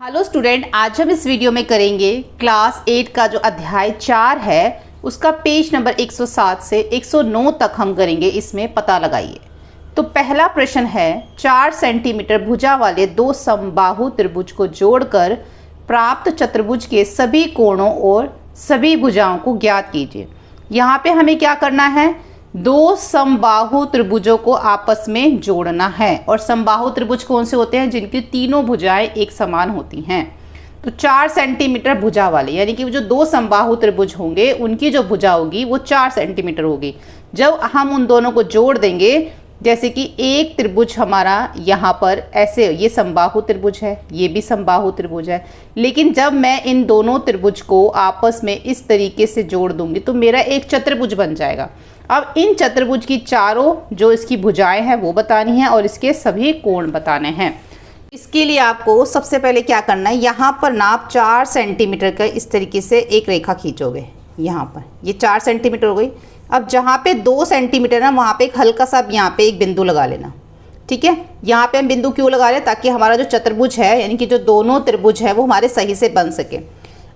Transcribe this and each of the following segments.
Hello student, आज हम इस वीडियो में करेंगे क्लास 8 का जो अध्याय 4 है उसका पेज नंबर 107 से 109 तक हम करेंगे। इसमें पता लगाइए। तो पहला प्रश्न है, 4 सेंटीमीटर भुजा वाले दो समबाहु त्रिभुज को जोड़कर प्राप्त चतुर्भुज के सभी कोणों और सभी भुजाओं को ज्ञात कीजिए। यहाँ पे हमें क्या करना है, दो समबाहु त्रिभुजों को आपस में जोड़ना है। और समबाहु त्रिभुज कौन से होते हैं? जिनकी तीनों भुजाएं एक समान होती हैं। तो 4 सेंटीमीटर भुजा वाले, यानी कि जो दो समबाहु त्रिभुज होंगे उनकी जो भुजा होगी वो 4 सेंटीमीटर होगी। जब हम उन दोनों को जोड़ देंगे, जैसे कि एक त्रिभुज हमारा यहाँ पर ऐसे, ये समबाहु त्रिभुज है, ये भी समबाहु त्रिभुज है, लेकिन जब मैं इन दोनों त्रिभुज को आपस में इस तरीके से जोड़ दूंगी तो मेरा एक चतुर्भुज बन जाएगा। अब इन चतुर्भुज की चारों जो इसकी भुजाएं हैं वो बतानी है और इसके सभी कोण बताने हैं। इसके लिए आपको सबसे पहले क्या करना है, यहाँ पर ना आप 4 सेंटीमीटर का इस तरीके से एक रेखा खींचोगे। यहाँ पर ये 4 सेंटीमीटर हो गई। अब जहाँ पे 2 सेंटीमीटर है वहाँ पे एक हल्का सा यहाँ पे एक बिंदु लगा लेना। ठीक है, यहाँ पे हम बिंदु क्यों लगा रहे हैं? ताकि हमारा जो चतुर्भुज है, यानी कि जो दोनों त्रिभुज है वो हमारे सही से बन सके।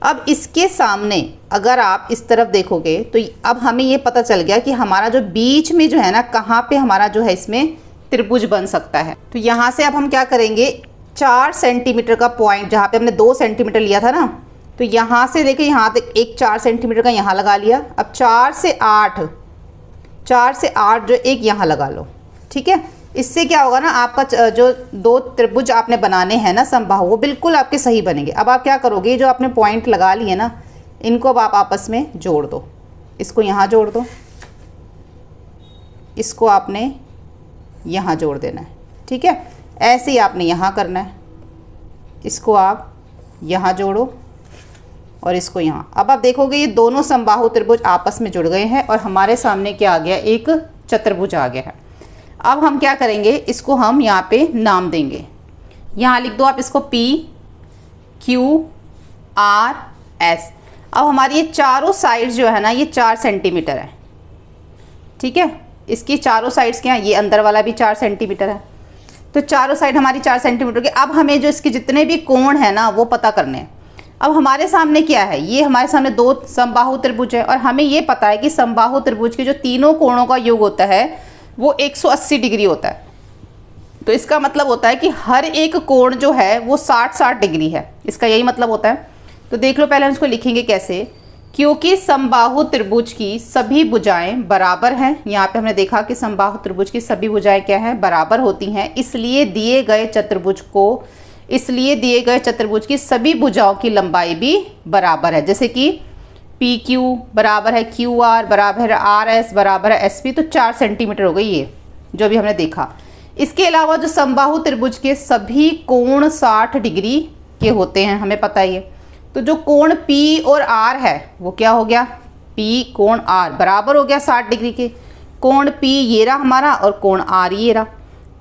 अब इसके सामने अगर आप इस तरफ देखोगे तो अब हमें ये पता चल गया कि हमारा जो बीच में जो है ना, कहाँ पे हमारा जो है इसमें त्रिभुज बन सकता है। तो यहाँ से अब हम क्या करेंगे, 4 सेंटीमीटर का पॉइंट जहाँ पे हमने 2 सेंटीमीटर लिया था ना, तो यहाँ से देखिए यहाँ तक एक 4 सेंटीमीटर का यहाँ लगा लिया। अब 4 से 8 जो एक यहाँ लगा लो। ठीक है, इससे क्या होगा ना, आपका जो दो त्रिभुज आपने बनाने हैं ना समबाहु, वो बिल्कुल आपके सही बनेंगे। अब आप क्या करोगे, जो आपने पॉइंट लगा लिए ना, इनको अब आप आपस में जोड़ दो। इसको यहाँ जोड़ दो, इसको आपने यहाँ जोड़ देना है। ठीक है, ऐसे ही आपने यहाँ करना है। इसको आप यहाँ जोड़ो और इसको यहाँ। अब आप देखोगे ये दोनों समबाहु त्रिभुज आपस में जुड़ गए हैं और हमारे सामने क्या आ गया, एक चतुर्भुज आ गया है। अब हम क्या करेंगे, इसको हम यहाँ पे नाम देंगे। यहाँ लिख दो आप इसको P, Q, R, S। अब हमारी ये चारों साइड्स जो है ना, ये 4 सेंटीमीटर है। ठीक है, इसकी चारों साइड्स क्या है, ये अंदर वाला भी 4 सेंटीमीटर है। तो चारों साइड हमारी 4 सेंटीमीटर की। अब हमें जो इसके जितने भी कोण है ना वो पता करने हैं। अब हमारे सामने क्या है, ये हमारे सामने 2 समबाहु त्रिभुज है और हमें ये पता है कि समबाहु त्रिभुज के जो तीनों कोणों का योग होता है वो 180 डिग्री होता है। तो इसका मतलब होता है कि हर एक कोण जो है वो 60-60 डिग्री है। इसका यही मतलब होता है। तो देख लो, पहले हम इसको लिखेंगे कैसे। क्योंकि समबाहु त्रिभुज की सभी भुजाएं बराबर हैं, यहाँ पे हमने देखा कि समबाहु त्रिभुज की सभी भुजाएं क्या हैं, बराबर होती हैं, इसलिए दिए गए चतुर्भुज की सभी भुजाओं की लंबाई भी बराबर है। जैसे कि PQ बराबर है QR बराबर है RS बराबर है SP। तो 4 सेंटीमीटर हो गई ये जो भी हमने देखा। इसके अलावा जो समबाहु त्रिभुज के सभी कोण 60 डिग्री के होते हैं, हमें पता ही है। तो जो कोण P और R है वो क्या हो गया, P कोण R बराबर हो गया 60 डिग्री के। कोण P ये रहा हमारा और कोण R ये रहा।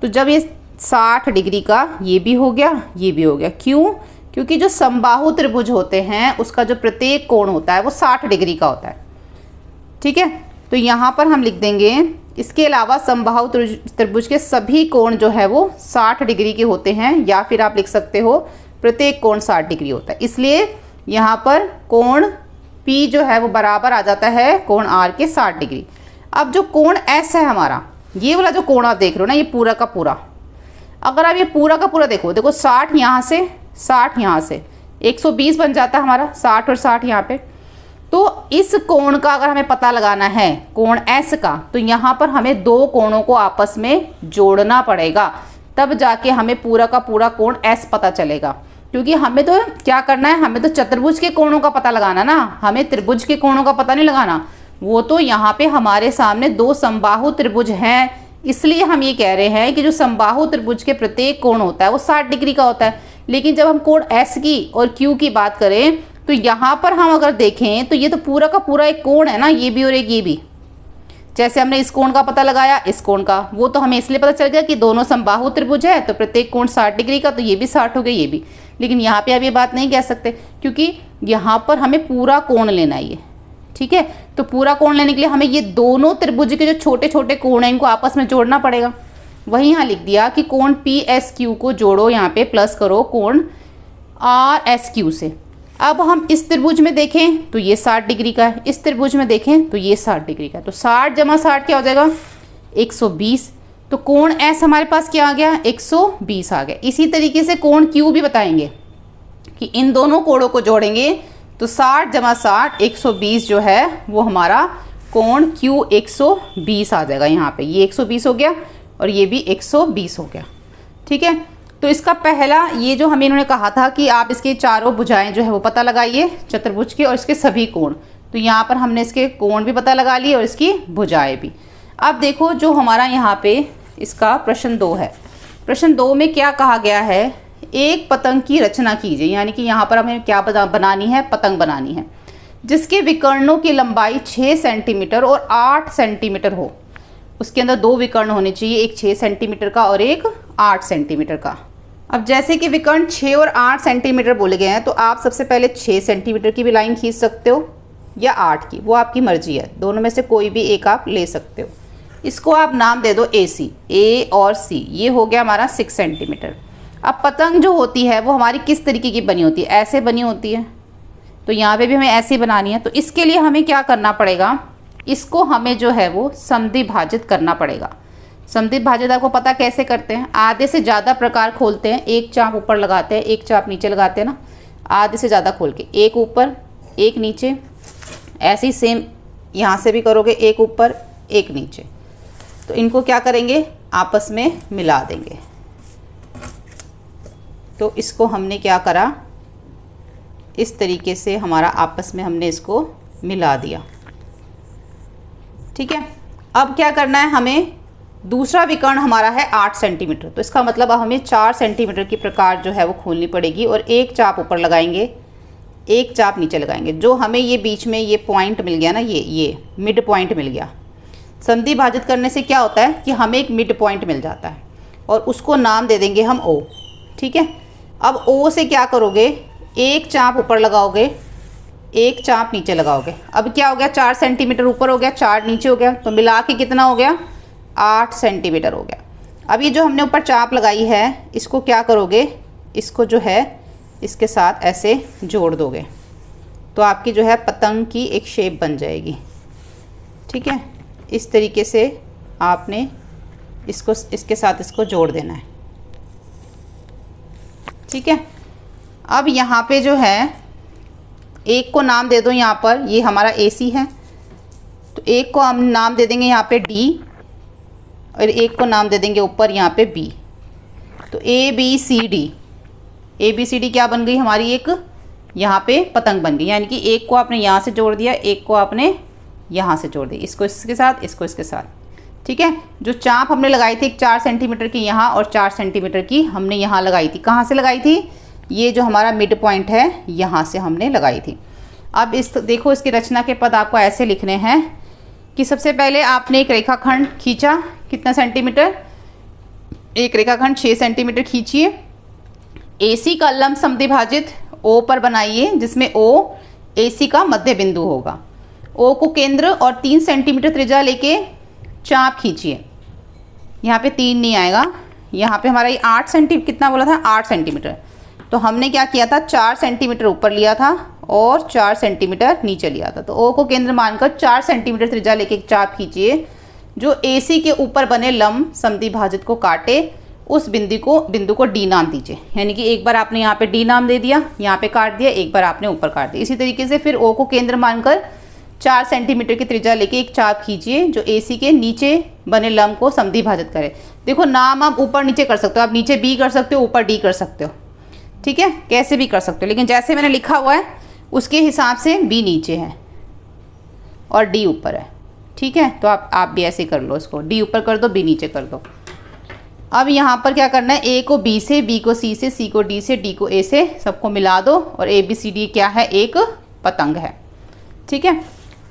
तो जब ये 60 डिग्री का ये भी हो गया, ये भी हो गया। क्यों? क्योंकि जो समबाहु त्रिभुज होते हैं उसका जो प्रत्येक कोण होता है वो 60 डिग्री का होता है। ठीक है, तो यहाँ पर हम लिख देंगे, इसके अलावा समबाहु त्रिभुज के सभी कोण जो है वो 60 डिग्री के होते हैं, या फिर आप लिख सकते हो प्रत्येक कोण 60 डिग्री होता है। इसलिए यहाँ पर कोण P जो है वो बराबर आ जाता है कोण R के 60 डिग्री। अब जो कोण S है हमारा, ये वाला जो कोण आप देख रहे हो ना, ये पूरा का पूरा, अगर आप ये पूरा का पूरा देखो 60 यहाँ से 60 यहाँ से 120 बन जाता है हमारा, 60 और 60 यहाँ पे। तो इस कोण का अगर हमें पता लगाना है, कोण S का, तो यहाँ पर हमें दो कोणों को आपस में जोड़ना पड़ेगा, तब जाके हमें पूरा का पूरा कोण S पता चलेगा। क्योंकि हमें तो क्या करना है, हमें तो चतुर्भुज के कोणों का पता लगाना ना, हमें त्रिभुज के कोणों का पता नहीं लगाना। वो तो यहाँ पे हमारे सामने 2 समबाहु त्रिभुज हैं, इसलिए हम ये कह रहे हैं कि जो समबाहु त्रिभुज के प्रत्येक कोण होता है वो 60 डिग्री का होता है। लेकिन जब हम कोण S की और Q की बात करें तो यहाँ पर हम अगर देखें तो ये तो पूरा का पूरा एक कोण है ना, ये भी और एक ये भी। जैसे हमने इस कोण का पता लगाया, इस कोण का, वो तो हमें इसलिए पता चल गया कि दोनों समबाहु त्रिभुज है तो प्रत्येक कोण 60 डिग्री का, तो ये भी 60 हो गया, ये भी। लेकिन यहाँ पे आप ये बात नहीं कह सकते क्योंकि यहाँ पर हमें पूरा कोण लेना है ये। ठीक है, तो पूरा कोण लेने के लिए हमें ये दोनों त्रिभुज के जो छोटे छोटे कोण हैं इनको आपस में जोड़ना पड़ेगा। वही यहाँ लिख दिया कि कोण PSQ को जोड़ो, यहाँ पे प्लस करो कोण RSQ से। अब हम इस त्रिभुज में देखें तो ये 60 डिग्री का है, इस त्रिभुज में देखें तो ये 60 डिग्री का है, तो 60 जमा 60 क्या हो जाएगा 120। तो कोण S हमारे पास क्या आ गया 120 आ गया। इसी तरीके से कोण Q भी बताएंगे कि इन दोनों कोणों को जोड़ेंगे तो 60 जमा 60 120 जो है वो हमारा कोण Q 120 आ जाएगा। यहाँ पे ये 120 हो गया और ये भी 120 हो गया। ठीक है, तो इसका पहला ये जो हमें इन्होंने कहा था कि आप इसके चारों भुजाएं जो है वो पता लगाइए चतुर्भुज के और इसके सभी कोण, तो यहाँ पर हमने इसके कोण भी पता लगा लिए और इसकी भुजाएं भी। अब देखो जो हमारा यहाँ पे इसका प्रश्न 2 है, प्रश्न 2 में क्या कहा गया है, एक पतंग की रचना कीजिए। यानी कि यहाँ पर हमें क्या बनानी है, पतंग बनानी है जिसके विकर्णों की लंबाई 6 सेंटीमीटर और 8 सेंटीमीटर हो। उसके अंदर 2 विकर्ण होने चाहिए, एक 6 सेंटीमीटर का और एक 8 सेंटीमीटर का। अब जैसे कि विकर्ण 6 और 8 सेंटीमीटर बोले गए हैं तो आप सबसे पहले 6 सेंटीमीटर की भी लाइन खींच सकते हो या 8 की, वो आपकी मर्जी है, दोनों में से कोई भी एक आप ले सकते हो। इसको आप नाम दे दो AC, A और C, ये हो गया हमारा 6 सेंटीमीटर। अब पतंग जो होती है वो हमारी किस तरीके की बनी होती है, ऐसे बनी होती है, तो यहाँ पे भी हमें ऐसे बनानी है। तो इसके लिए हमें क्या करना पड़ेगा, इसको हमें जो है वो समद्विभाजित करना पड़ेगा। समद्विभाजित आपको पता कैसे करते हैं, आधे से ज़्यादा प्रकार खोलते हैं, एक चाप ऊपर लगाते हैं एक चाप नीचे लगाते हैं ना, आधे से ज़्यादा खोल के एक ऊपर एक नीचे, ऐसे ही सेम यहाँ से भी करोगे, एक ऊपर एक नीचे। तो इनको क्या करेंगे, आपस में मिला देंगे। तो इसको हमने क्या करा, इस तरीके से हमारा आपस में हमने इसको मिला दिया। ठीक है, अब क्या करना है, हमें दूसरा विकर्ण हमारा है 8 सेंटीमीटर, तो इसका मतलब अब हमें 4 सेंटीमीटर की प्रकार जो है वो खोलनी पड़ेगी और एक चाप ऊपर लगाएंगे एक चाप नीचे लगाएंगे। जो हमें ये बीच में ये पॉइंट मिल गया ना, ये मिड पॉइंट मिल गया। समद्विभाजित करने से क्या होता है कि हमें एक मिड पॉइंट मिल जाता है और उसको नाम दे देंगे हम O। ठीक है, अब O से क्या करोगे, एक चाप ऊपर लगाओगे एक चाप नीचे लगाओगे। अब क्या हो गया, 4 सेंटीमीटर ऊपर हो गया 4 नीचे हो गया, तो मिला के कितना हो गया 8 सेंटीमीटर हो गया। अब ये जो हमने ऊपर चाप लगाई है इसको क्या करोगे, इसको जो है इसके साथ ऐसे जोड़ दोगे तो आपकी जो है पतंग की एक शेप बन जाएगी। ठीक है, इस तरीके से आपने इसको इसके साथ इसको जोड़ देना है। ठीक है, अब यहाँ पे जो है एक को नाम दे दो, यहाँ पर ये हमारा AC है तो एक को हम नाम दे देंगे यहाँ पे D और एक को नाम दे देंगे ऊपर यहाँ पे B। तो ABCD क्या बन गई हमारी, एक यहाँ पे पतंग बन गई। यानी कि एक को आपने यहाँ से जोड़ दिया, एक को आपने यहाँ से जोड़ दिया, इसको इसके साथ इसको इसके साथ। ठीक है, जो चाप हमने लगाई थी 4 सेंटीमीटर की यहाँ और 4 सेंटीमीटर की हमने यहाँ लगाई थी, कहाँ से लगाई थी, ये जो हमारा मिड पॉइंट है यहाँ से हमने लगाई थी। अब इस देखो इसकी रचना के पद आपको ऐसे लिखने हैं कि सबसे पहले आपने एक रेखाखंड खींचा, कितना सेंटीमीटर, एक रेखाखंड 6 सेंटीमीटर खींचिए। AC का लंब समद्विभाजित O पर बनाइए जिसमें O AC का मध्य बिंदु होगा। O को केंद्र और 3 सेंटीमीटर त्रिज्या लेके चाप खींचिए। यहाँ पे 3 नहीं आएगा, यहाँ पे हमारा ये 8 सेंटीमीटर कितना बोला था, 8 सेंटीमीटर। तो हमने क्या किया था, 4 सेंटीमीटर ऊपर लिया था और 4 सेंटीमीटर नीचे लिया था। तो O को केंद्र मानकर 4 सेंटीमीटर त्रिज्या लेके एक चाप खींचिए जो AC के ऊपर बने लंब समद्विभाजित को काटे, उस बिंदु को D नाम दीजिए। यानी कि एक बार आपने यहाँ पे D नाम दे दिया, यहाँ पे काट दिया, एक बार आपने ऊपर काट दिया। इसी तरीके से फिर O को केंद्र मानकर 4 सेंटीमीटर की त्रिज्या लेके एक चाप खींचिए जो AC के नीचे बने लंब को समद्विभाजित करे। देखो नाम आप ऊपर नीचे कर सकते हो, आप नीचे B कर सकते हो, ऊपर D कर सकते हो। ठीक है, कैसे भी कर सकते हो, लेकिन जैसे मैंने लिखा हुआ है उसके हिसाब से B नीचे है और D ऊपर है। ठीक है, तो आप भी ऐसे कर लो, इसको D ऊपर कर दो, B नीचे कर दो। अब यहाँ पर क्या करना है, A को B से, B को C से, C को D से, D को A से, सबको मिला दो और ABCD क्या है, एक पतंग है। ठीक है,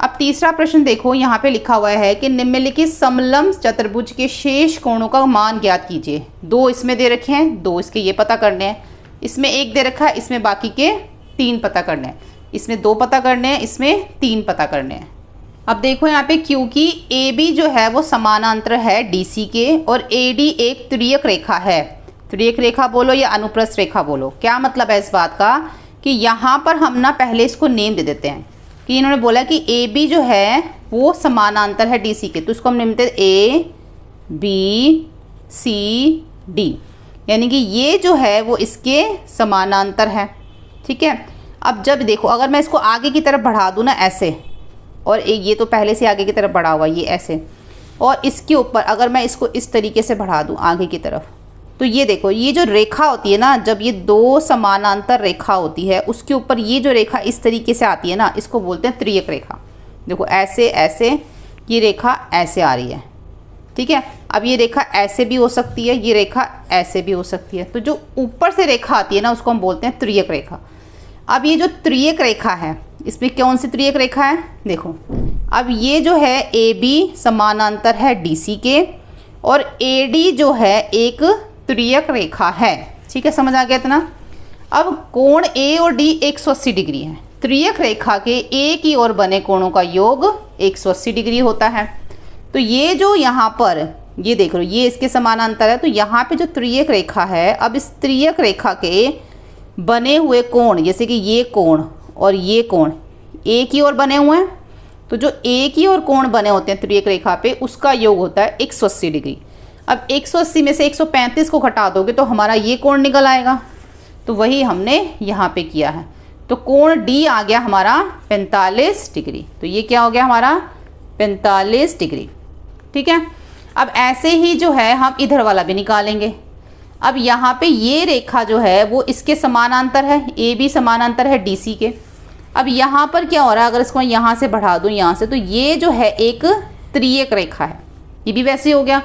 अब तीसरा प्रश्न देखो, यहाँ पे लिखा हुआ है कि निम्नलिखित समलंब चतुर्भुज के शेष कोणों का मान ज्ञात कीजिए। 2 इसमें दे रखे हैं, 2 इसके ये पता करने हैं, इसमें 1 दे रखा है, इसमें बाकी के 3 पता करने हैं, इसमें 2 पता करने हैं, इसमें 3 पता करने हैं। अब देखो यहाँ पे क्योंकि AB जो है वो समानांतर है DC के और AD एक त्रियक रेखा है, त्रियक रेखा बोलो या अनुप्रस्थ रेखा बोलो। क्या मतलब है इस बात का कि यहाँ पर हम ना पहले इसको नेम दे देते हैं कि इन्होंने बोला कि ए बी जो है वो समानांतर है डी सी के, तो इसको हम नेम देते हैं ए बी सी डी, यानी कि ये जो है वो इसके समानांतर है। ठीक है, अब जब देखो अगर मैं इसको आगे की तरफ बढ़ा दूँ ना ऐसे, और एक ये तो पहले से आगे की तरफ बढ़ा हुआ ये ऐसे, और इसके ऊपर अगर मैं इसको इस तरीके से बढ़ा दूँ आगे की तरफ, तो ये देखो ये जो रेखा होती है ना, जब ये दो समानांतर रेखा होती है उसके ऊपर ये जो रेखा इस तरीके से आती है ना, इसको बोलते हैं त्रियक रेखा। देखो ऐसे ऐसे ये रेखा ऐसे आ रही है। ठीक है, अब ये रेखा ऐसे भी हो सकती है, ये रेखा ऐसे भी हो सकती है, तो जो ऊपर से रेखा आती है ना उसको हम बोलते हैं त्रियक रेखा। अब ये जो त्रियक रेखा है इसमें कौन सी त्रियक रेखा है, देखो अब ये जो है ए बी समानांतर है डी सी के, और ए डी जो है एक त्रियक रेखा है। ठीक है, समझ आ गया इतना। अब कोण ए और डी 180 डिग्री है। त्रियक रेखा के ए की ओर बने कोणों का योग 180 डिग्री होता है। तो ये जो यहाँ पर ये देख लो ये इसके समानांतर है, तो यहाँ पे जो त्रियक रेखा है, अब इस त्रियक रेखा के बने हुए कोण, जैसे कि ये कोण और ये कोण ए की ओर बने हुए हैं, तो जो ए की ओर कोण बने होते हैं त्रियक रेखा पे उसका योग होता है 180 डिग्री। अब 180 में से 135 को घटा दोगे तो हमारा ये कोण निकल आएगा, तो वही हमने यहाँ पे किया है। तो कोण डी आ गया हमारा 45 डिग्री, तो ये क्या हो गया हमारा 45 डिग्री। ठीक है, अब ऐसे ही जो है हम इधर वाला भी निकालेंगे। अब यहाँ पे ये रेखा जो है वो इसके समानांतर है, ए बी समानांतर है डी सी के। अब यहाँ पर क्या हो रहा है, अगर इसको मैं यहाँ से बढ़ा दूँ यहाँ से, तो ये जो है एक त्रियक रेखा है, ये भी वैसे हो गया।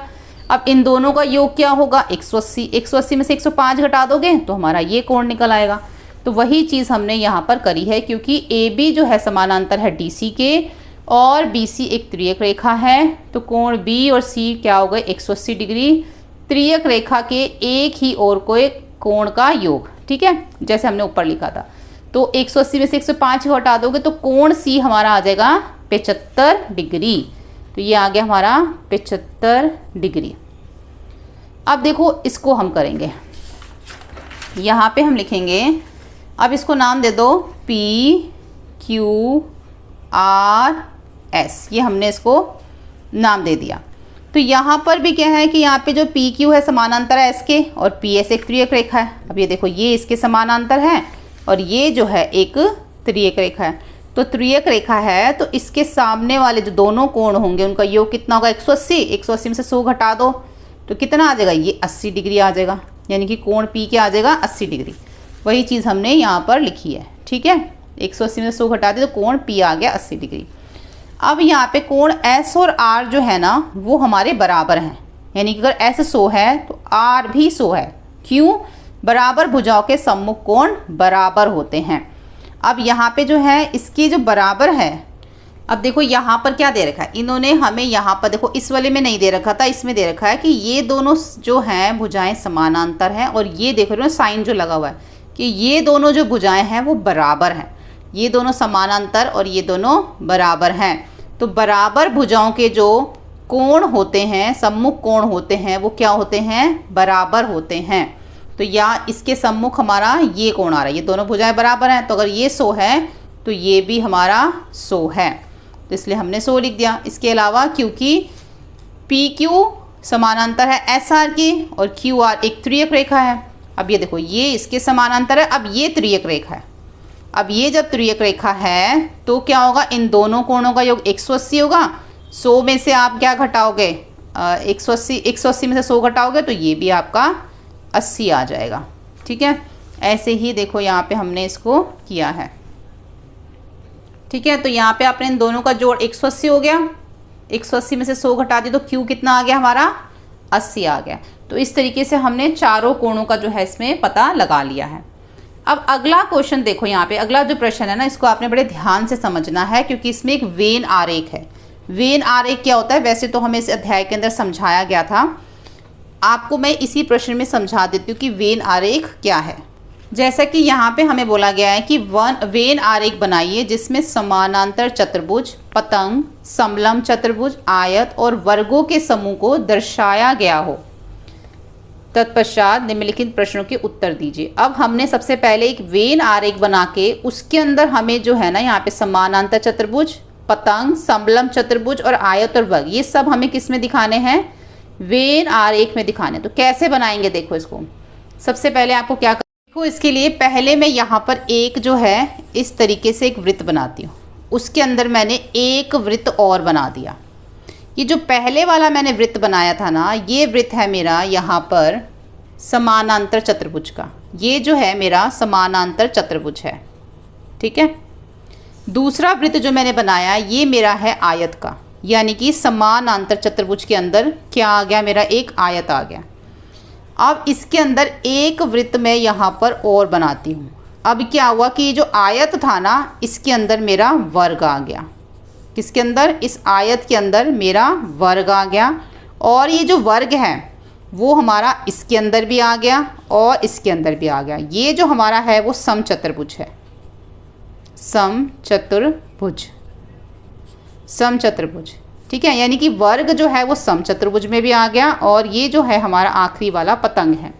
अब इन दोनों का योग क्या होगा 180, 180 में से 105 घटा दोगे तो हमारा ये कोण निकल आएगा। तो वही चीज़ हमने यहाँ पर करी है, क्योंकि ए बी जो है समानांतर है डी सी के और बी सी एक त्रियक रेखा है, तो कोण बी और सी क्या हो गए 180 डिग्री, त्रियक रेखा के एक ही ओर को एक कोण का योग। ठीक है, जैसे हमने ऊपर लिखा था। तो 180 में से 105 हटा दोगे तो कोण सी हमारा आ जाएगा 75 डिग्री। तो ये आ गया हमारा 75 डिग्री। अब देखो इसको हम करेंगे, यहाँ पे हम लिखेंगे, अब इसको नाम दे दो P Q R S, ये हमने इसको नाम दे दिया। तो यहाँ पर भी क्या है कि यहाँ पे जो पी क्यू है समानांतर है इसके, और पी एस एक त्रियक रेखा है। अब ये देखो ये इसके समानांतर है और ये जो है एक त्रियक रेखा है। तो त्रियक रेखा है तो इसके सामने वाले जो दोनों कोण होंगे उनका योग कितना होगा 180, 180 में से 100 घटा दो तो कितना आ जाएगा, ये 80 डिग्री आ जाएगा, यानी कि कोण पी क्या आ जाएगा 80 डिग्री। वही चीज़ हमने यहाँ पर लिखी है। ठीक है, 180 में से 100 घटा दे तो कोण पी आ गया 80 डिग्री। अब यहाँ पे कोण एस और आर जो है ना वो हमारे बराबर हैं, यानी कि अगर एस 100 है तो आर भी 100 है। क्यों? बराबर भुजाओं के सम्मुख कोण बराबर होते हैं। अब यहाँ पे जो है इसकी जो बराबर है, अब देखो यहाँ पर क्या दे रखा है इन्होंने हमें, यहाँ पर देखो इस वाले में नहीं दे रखा था, इसमें दे रखा है कि ये दोनों जो हैं भुजाएं समानांतर हैं, और ये देखो ना साइन जो लगा हुआ है कि ये दोनों जो भुजाएं हैं वो बराबर हैं, ये दोनों समानांतर और ये दोनों बराबर हैं। तो बराबर भुजाओं के जो कोण होते हैं, सम्मुख कोण होते हैं, वो क्या होते हैं, बराबर होते हैं। तो या इसके सम्मुख हमारा ये कोण आ रहा है, ये दोनों भुजाएं बराबर हैं, तो अगर ये 100 है तो ये भी हमारा 100 है, तो इसलिए हमने 100 लिख दिया। इसके अलावा क्योंकि पी क्यू समानांतर है एस आर की और क्यू आर एक त्रियक रेखा है। अब ये देखो ये इसके समानांतर है, अब ये त्रियक रेखा है। अब ये जब त्रियक रेखा है तो क्या होगा, इन दोनों कोणों का योग 180 होगा। 100 में से आप क्या घटाओगे, 180 में से 100 घटाओगे तो ये भी आपका 80 आ जाएगा। ठीक है, ऐसे ही देखो यहाँ पे हमने इसको किया है। ठीक है, तो यहाँ पे आपने इन दोनों का जोड़ 180 हो गया, 180 में से 100 घटा दी तो क्यू कितना आ गया हमारा 80 आ गया। तो इस तरीके से हमने चारों कोणों का जो है इसमें पता लगा लिया है। अब अगला क्वेश्चन देखो, यहाँ पे अगला जो प्रश्न है ना इसको आपने बड़े ध्यान से समझना है, क्योंकि इसमें एक वेन आरेख है। वेन आरेख क्या होता है, वैसे तो हमें इस अध्याय के अंदर समझाया गया था, आपको मैं इसी प्रश्न में समझा देती हूँ कि वेन आरेख क्या है। जैसा कि यहाँ पे हमें बोला गया है कि वेन आरेख बनाइए जिसमें समानांतर चतुर्भुज, पतंग, समलंब चतुर्भुज, आयत और वर्गों के समूह को दर्शाया गया हो तत्पश्चात निम्नलिखित प्रश्नों के उत्तर दीजिए। अब हमने सबसे पहले एक वेन आरेख बना के उसके अंदर हमें जो है ना यहाँ पे समानांतर चतुर्भुज, पतंग, समलंब चतुर्भुज और आयत और वर्ग, ये सब हमें किस में दिखाने हैं? वेन आरेख में दिखाने। तो कैसे बनाएंगे देखो इसको। सबसे पहले आपको क्या देखो, इसके लिए पहले मैं यहाँ पर एक जो है इस तरीके से एक वृत्त बनाती हूँ, उसके अंदर मैंने एक वृत्त और बना दिया। ये जो पहले वाला मैंने वृत्त बनाया था ना, ये वृत्त है मेरा यहाँ पर समानांतर चतुर्भुज का, ये जो है मेरा समानांतर चतुर्भुज है, ठीक है। दूसरा वृत्त जो मैंने बनाया ये मेरा है आयत का, यानी कि समानांतर चतुर्भुज के अंदर क्या आ गया? मेरा एक आयत आ गया। अब इसके अंदर एक वृत्त मैं यहाँ पर और बनाती हूँ। अब क्या हुआ कि ये जो आयत था ना, इसके अंदर मेरा वर्ग आ गया। किसके अंदर? इस आयत के अंदर मेरा वर्ग आ गया। और ये जो वर्ग है वो हमारा इसके अंदर भी आ गया और इसके अंदर भी आ गया। ये जो हमारा है वो समचतुर्भुज है, समचतुर्भुज, समचतुर्भुज, ठीक है। यानी कि वर्ग जो है वो समचतुर्भुज में भी आ गया और ये जो है हमारा आखिरी वाला पतंग है।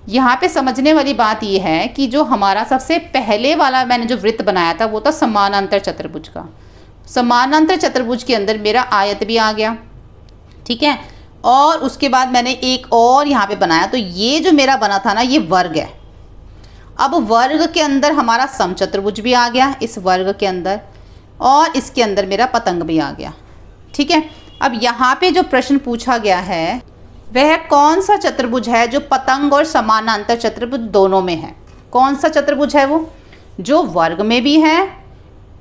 यहाँ पे समझने वाली बात ये है कि जो हमारा सबसे पहले वाला मैंने जो वृत्त बनाया था वो था समानांतर चतुर्भुज का। समानांतर चतुर्भुज के अंदर मेरा आयत भी आ गया, ठीक है। और उसके बाद मैंने एक और यहाँ पे बनाया, तो ये जो मेरा बना था ना, ये वर्ग है। अब वर्ग के अंदर हमारा समचतुर्भुज भी आ गया इस वर्ग के अंदर, और इसके अंदर मेरा पतंग भी आ गया, ठीक है। अब यहाँ पे जो प्रश्न पूछा गया है वह कौन सा चतुर्भुज है जो पतंग और समानांतर चतुर्भुज दोनों में है? कौन सा चतुर्भुज है वो? जो वर्ग में भी है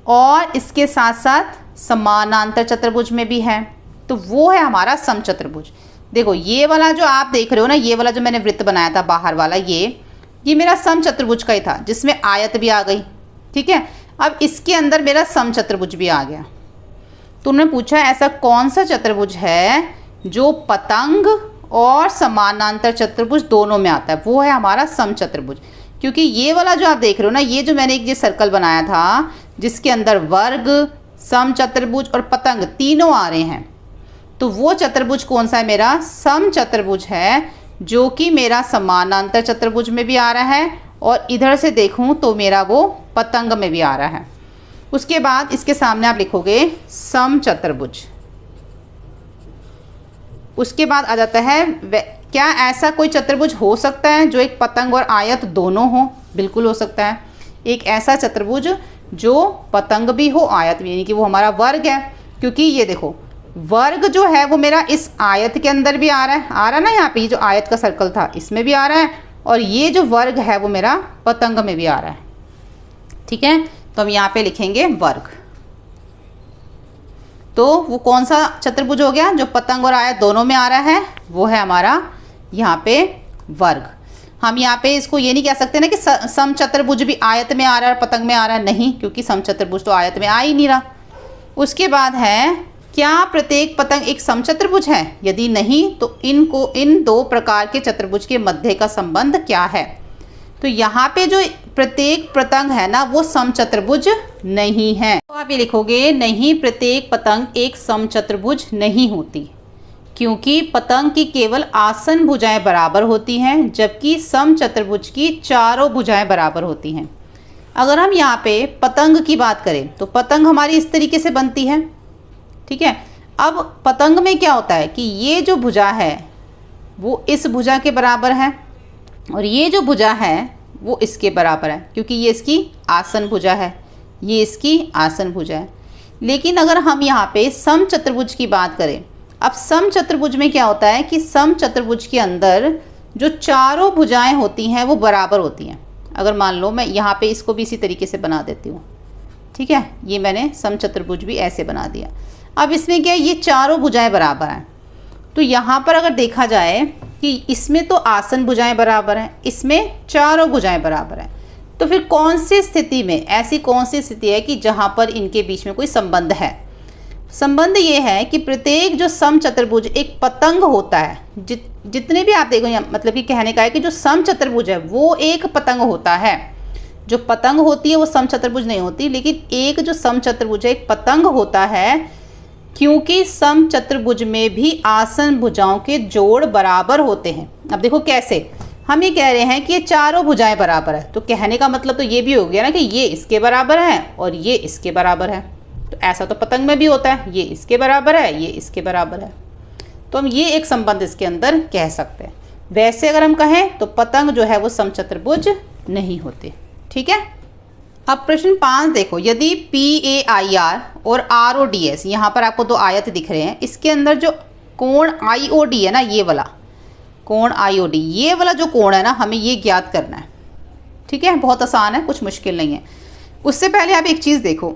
और इसके साथ साथ समानांतर चतुर्भुज में भी है, तो वो है हमारा समचतुर्भुज। देखो ये वाला जो आप देख रहे हो ना, ये वाला जो मैंने वृत्त बनाया था बाहर वाला, ये मेरा समचतुर्भुज का ही था, जिसमें आयत भी आ गई, ठीक है। अब इसके अंदर मेरा समचतुर्भुज भी आ गया। तो उन्होंने पूछा ऐसा कौन सा चतुर्भुज है जो पतंग और समानांतर चतुर्भुज दोनों में आता है? वो है हमारा समचतुर्भुज। क्योंकि ये वाला जो आप देख रहे हो ना, ये जो मैंने एक ये सर्कल बनाया था जिसके अंदर वर्ग, समचतुर्भुज और पतंग तीनों आ रहे हैं, तो वो चतुर्भुज कौन सा है? मेरा समचतुर्भुज है, जो कि मेरा समानांतर चतुर्भुज में भी आ रहा है और इधर से देखूं तो मेरा वो पतंग में भी आ रहा है। उसके बाद इसके सामने आप लिखोगे समचतुर्भुज। उसके बाद आ जाता है क्या ऐसा कोई चतुर्भुज हो सकता है जो एक पतंग और आयत दोनों हो? बिल्कुल हो सकता है। एक ऐसा चतुर्भुज जो पतंग भी हो आयत भी, यानी कि वो हमारा वर्ग है। क्योंकि ये देखो वर्ग जो है वो मेरा इस आयत के अंदर भी आ रहा है ना, यहाँ पे जो आयत का सर्कल था इसमें भी आ रहा है, और ये जो वर्ग है वो मेरा पतंग में भी आ रहा है, ठीक है। तो हम यहाँ पे लिखेंगे वर्ग। तो वो कौन सा चतुर्भुज हो गया जो पतंग और आयत दोनों में आ रहा है? वो है हमारा यहाँ पे वर्ग। हम यहाँ पे इसको ये नहीं कह सकते ना कि समचतुर्भुज भी आयत में आ रहा है और पतंग में आ रहा है, नहीं, क्योंकि समचतुर्भुज तो आयत में आ ही नहीं रहा। उसके बाद है क्या प्रत्येक पतंग एक समचतुर्भुज है? यदि नहीं तो इन दो प्रकार के चतुर्भुज के मध्य का संबंध क्या है? तो यहाँ पे जो प्रत्येक पतंग है ना वो समचतुर्भुज नहीं है। तो आप ये लिखोगे नहीं, प्रत्येक पतंग एक समचतुर्भुज नहीं होती, क्योंकि पतंग की केवल आसन भुजाएं बराबर होती हैं, जबकि समचतुर्भुज की चारों भुजाएं बराबर होती हैं। अगर हम यहाँ पे पतंग की बात करें तो पतंग हमारी इस तरीके से बनती है, ठीक है। अब पतंग में क्या होता है कि ये जो भुजा है वो इस भुजा के बराबर है और ये जो भुजा है वो इसके बराबर है, क्योंकि ये इसकी आसन भुजा है, ये इसकी आसन भुजा है। लेकिन अगर हम यहाँ पे समचतुर्भुज की बात करें, अब समचतुर्भुज में क्या होता है कि समचतुर्भुज के अंदर जो चारों भुजाएं होती हैं वो बराबर होती हैं। अगर मान लो मैं यहाँ पे इसको भी इसी तरीके से बना देती हूँ, ठीक है, ये मैंने समचतुर्भुज भी ऐसे बना दिया। अब इसमें क्या है, ये चारों भुजाएं बराबर हैं। तो यहाँ पर अगर देखा जाए कि इसमें तो आसन भुजाएं बराबर हैं, इसमें चारों भुजाएं बराबर हैं, तो फिर कौन सी स्थिति में, ऐसी कौन सी स्थिति है कि जहाँ पर इनके बीच में कोई संबंध है? संबंध ये है कि प्रत्येक जो समचतुर्भुज एक पतंग होता है, जितने भी आप देखो, मतलब कि कहने का है कि जो समचतुर्भुज है वो एक पतंग होता है। जो पतंग होती है वो समचतुर्भुज नहीं होती, लेकिन एक जो समचतुर्भुज है एक पतंग होता है, क्योंकि समचतुर्भुज में भी आसन भुजाओं के जोड़ बराबर होते हैं। अब देखो कैसे, हम ये कह रहे हैं कि ये चारों भुजाएं बराबर है, तो कहने का मतलब तो ये भी हो गया ना कि ये इसके बराबर है और ये इसके बराबर है। तो ऐसा तो पतंग में भी होता है, ये इसके बराबर है, ये इसके बराबर है, तो हम ये एक संबंध इसके अंदर कह सकते हैं। वैसे अगर हम कहें तो पतंग जो है वो समचतुर्भुज नहीं होते। ठीक है। अब प्रश्न 5 देखो, यदि PAIR और RODS, यहाँ पर आपको दो आयत दिख रहे हैं, इसके अंदर जो कोण IOD है ना, ये वाला कोण IOD, ये वाला जो कोण है ना, हमें ये ज्ञात करना है। ठीक है, बहुत आसान है, कुछ मुश्किल नहीं है। उससे पहले आप एक चीज़ देखो,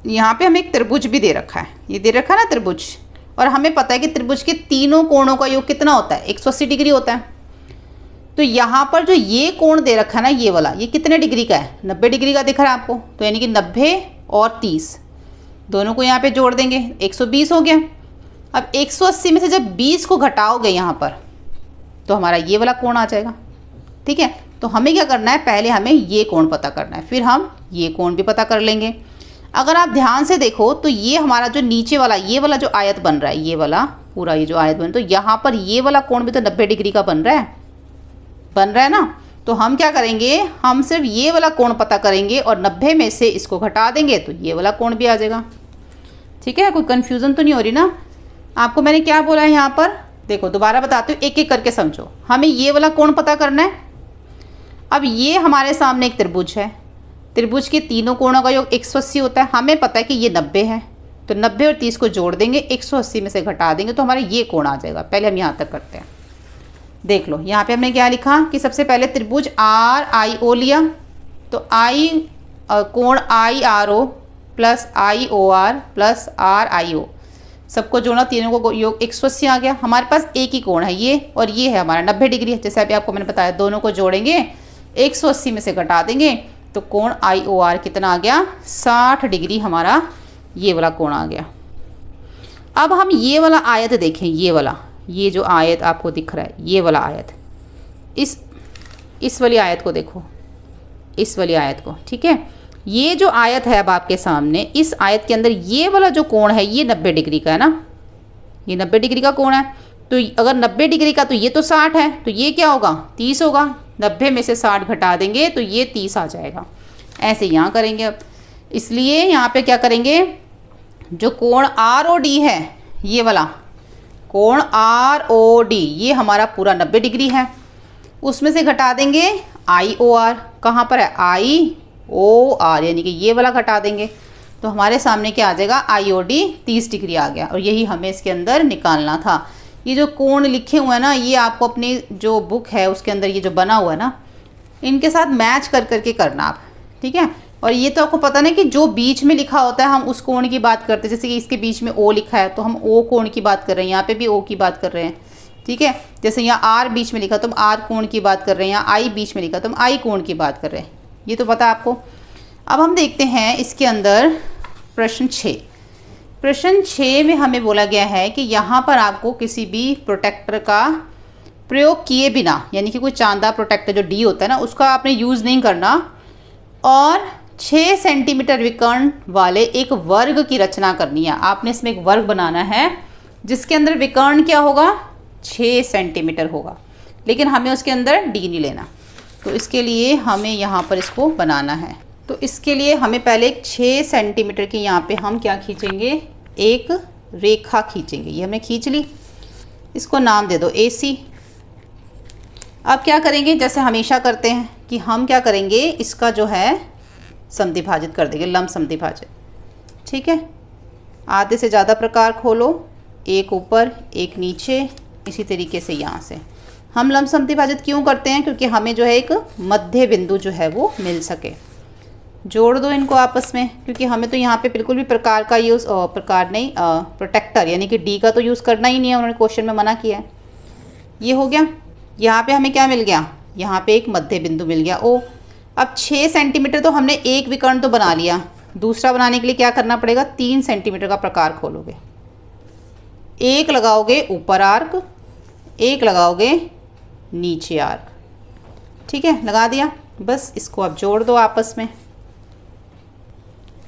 यहाँ पे हमें एक त्रिभुज भी दे रखा है, ये दे रखा है ना त्रिभुज, और हमें पता है कि त्रिभुज के तीनों कोणों का योग कितना होता है, 180 डिग्री होता है। तो यहाँ पर जो ये कोण दे रखा है ना, ये वाला, ये कितने डिग्री का है, 90 डिग्री का दिख रहा है आपको, तो यानी कि 90 और 30 दोनों को यहाँ पे जोड़ देंगे, 120 हो गया। अब 180 में से जब 20 को घटाओगे यहाँ पर, तो हमारा ये वाला कोण आ जाएगा। ठीक है, तो हमें क्या करना है, पहले हमें ये कोण पता करना है, फिर हम ये कोण भी पता कर लेंगे। अगर आप ध्यान से देखो तो ये हमारा जो नीचे वाला, ये वाला जो आयत बन रहा है, ये वाला पूरा ये जो आयत बन, तो यहाँ पर ये वाला कोण भी तो 90 डिग्री का बन रहा है ना। तो हम क्या करेंगे, हम सिर्फ ये वाला कोण पता करेंगे और 90 में से इसको घटा देंगे तो ये वाला कोण भी आ जाएगा। ठीक है, कोई कन्फ्यूज़न तो नहीं हो रही ना आपको। मैंने क्या बोला है यहाँ पर, देखो दोबारा बताती हूँ, एक एक करके समझो। हमें ये वाला कोण पता करना है। अब ये हमारे सामने एक त्रिभुज है, त्रिभुज के तीनों कोणों का योग 180 होता है। हमें पता है कि ये 90 है, तो 90 और 30 को जोड़ देंगे, 180 में से घटा देंगे, तो हमारा ये कोण आ जाएगा। पहले हम यहाँ तक करते हैं, देख लो यहाँ पे हमने क्या लिखा कि सबसे पहले त्रिभुज RIO लिया, तो कोण IRO plus IOR plus RIO सबको जोड़ा, तीनों को योग 180 आ गया। हमारे पास एक ही कोण है ये, और ये है हमारा 90 डिग्री है। जैसे अभी आपको मैंने बताया, दोनों को जोड़ेंगे, 180 में से घटा देंगे, तो कोण IOR कितना आ गया, 60 डिग्री हमारा ये वाला कोण आ गया। अब हम ये वाला आयत देखें, ये वाला, ये जो आयत आपको दिख रहा है, ये वाला आयत, इस वाली आयत को देखो, इस वाली आयत को। ठीक है, ये जो आयत है अब आपके सामने, इस आयत के अंदर ये वाला जो कोण है, ये 90 डिग्री का है ना, ये 90 डिग्री का कोण है। तो अगर 90 डिग्री का, तो ये तो 60 है, तो ये क्या होगा, 30 होगा। 90 में से 60 घटा देंगे तो ये 30 आ जाएगा। ऐसे यहाँ करेंगे अब, इसलिए यहाँ पे क्या करेंगे, जो कोण ROD है, ये वाला कोण ROD, ये हमारा पूरा 90 डिग्री है, उसमें से घटा देंगे IOR, कहाँ पर है, IOR, यानी कि ये वाला घटा देंगे, तो हमारे सामने क्या आ जाएगा, IOD 30 डिग्री आ गया। और यही हमें इसके अंदर निकालना था। ये जो कोण लिखे हुए हैं ना, ये आपको अपनी जो बुक है उसके अंदर ये जो बना हुआ है ना, इनके साथ मैच कर करके करना आप। ठीक है, और ये तो आपको पता नहीं कि जो बीच में लिखा होता है हम उस कोण की बात करते हैं। जैसे कि इसके बीच में O लिखा है तो हम O कोण की बात कर रहे हैं, यहाँ पे भी O की बात कर रहे हैं। ठीक है, जैसे यहाँ R बीच में लिखा तो हम R कोण की बात कर रहे हैं, यहाँ I बीच में लिखा तो हम I कोण की बात कर रहे हैं। ये तो पता है आपको। अब हम देखते हैं इसके अंदर प्रश्न 6। प्रश्न 6 में हमें बोला गया है कि यहाँ पर आपको किसी भी प्रोटेक्टर का प्रयोग किए बिना, यानी कि कोई चांदा प्रोटेक्टर जो D होता है ना, उसका आपने यूज़ नहीं करना, और 6 सेंटीमीटर विकर्ण वाले एक वर्ग की रचना करनी है। आपने इसमें एक वर्ग बनाना है जिसके अंदर विकर्ण क्या होगा, 6 सेंटीमीटर होगा, लेकिन हमें उसके अंदर D नहीं लेना। तो इसके लिए हमें यहाँ पर इसको बनाना है। तो इसके लिए हमें पहले एक 6 सेंटीमीटर की यहाँ पे हम क्या खींचेंगे, एक रेखा खींचेंगे। ये हमने खींच ली, इसको नाम दे दो AC। अब क्या करेंगे, जैसे हमेशा करते हैं कि हम क्या करेंगे, इसका जो है समद्विभाजित कर देंगे, लंब समद्विभाजित। ठीक है, आधे से ज़्यादा प्रकार खोलो, एक ऊपर एक नीचे, इसी तरीके से यहाँ से हम लंब समद्विभाजित क्यों करते हैं, क्योंकि हमें जो है एक मध्य बिंदु जो है वो मिल सके। जोड़ दो इनको आपस में, क्योंकि हमें तो यहाँ पे बिल्कुल भी प्रकार का यूज़, प्रकार नहीं, प्रोटेक्टर यानी कि D का तो यूज़ करना ही नहीं है, उन्होंने क्वेश्चन में मना किया है। ये हो गया। यहाँ पे हमें क्या मिल गया, यहाँ पे एक मध्य बिंदु मिल गया O। अब 6 सेंटीमीटर तो हमने एक विकर्ण तो बना लिया, दूसरा बनाने के लिए क्या करना पड़ेगा, 3 सेंटीमीटर का प्रकार खोलोगे, एक लगाओगे ऊपर आर्क, एक लगाओगे नीचे आर्क। ठीक है, लगा दिया। बस इसको अब जोड़ दो आपस में।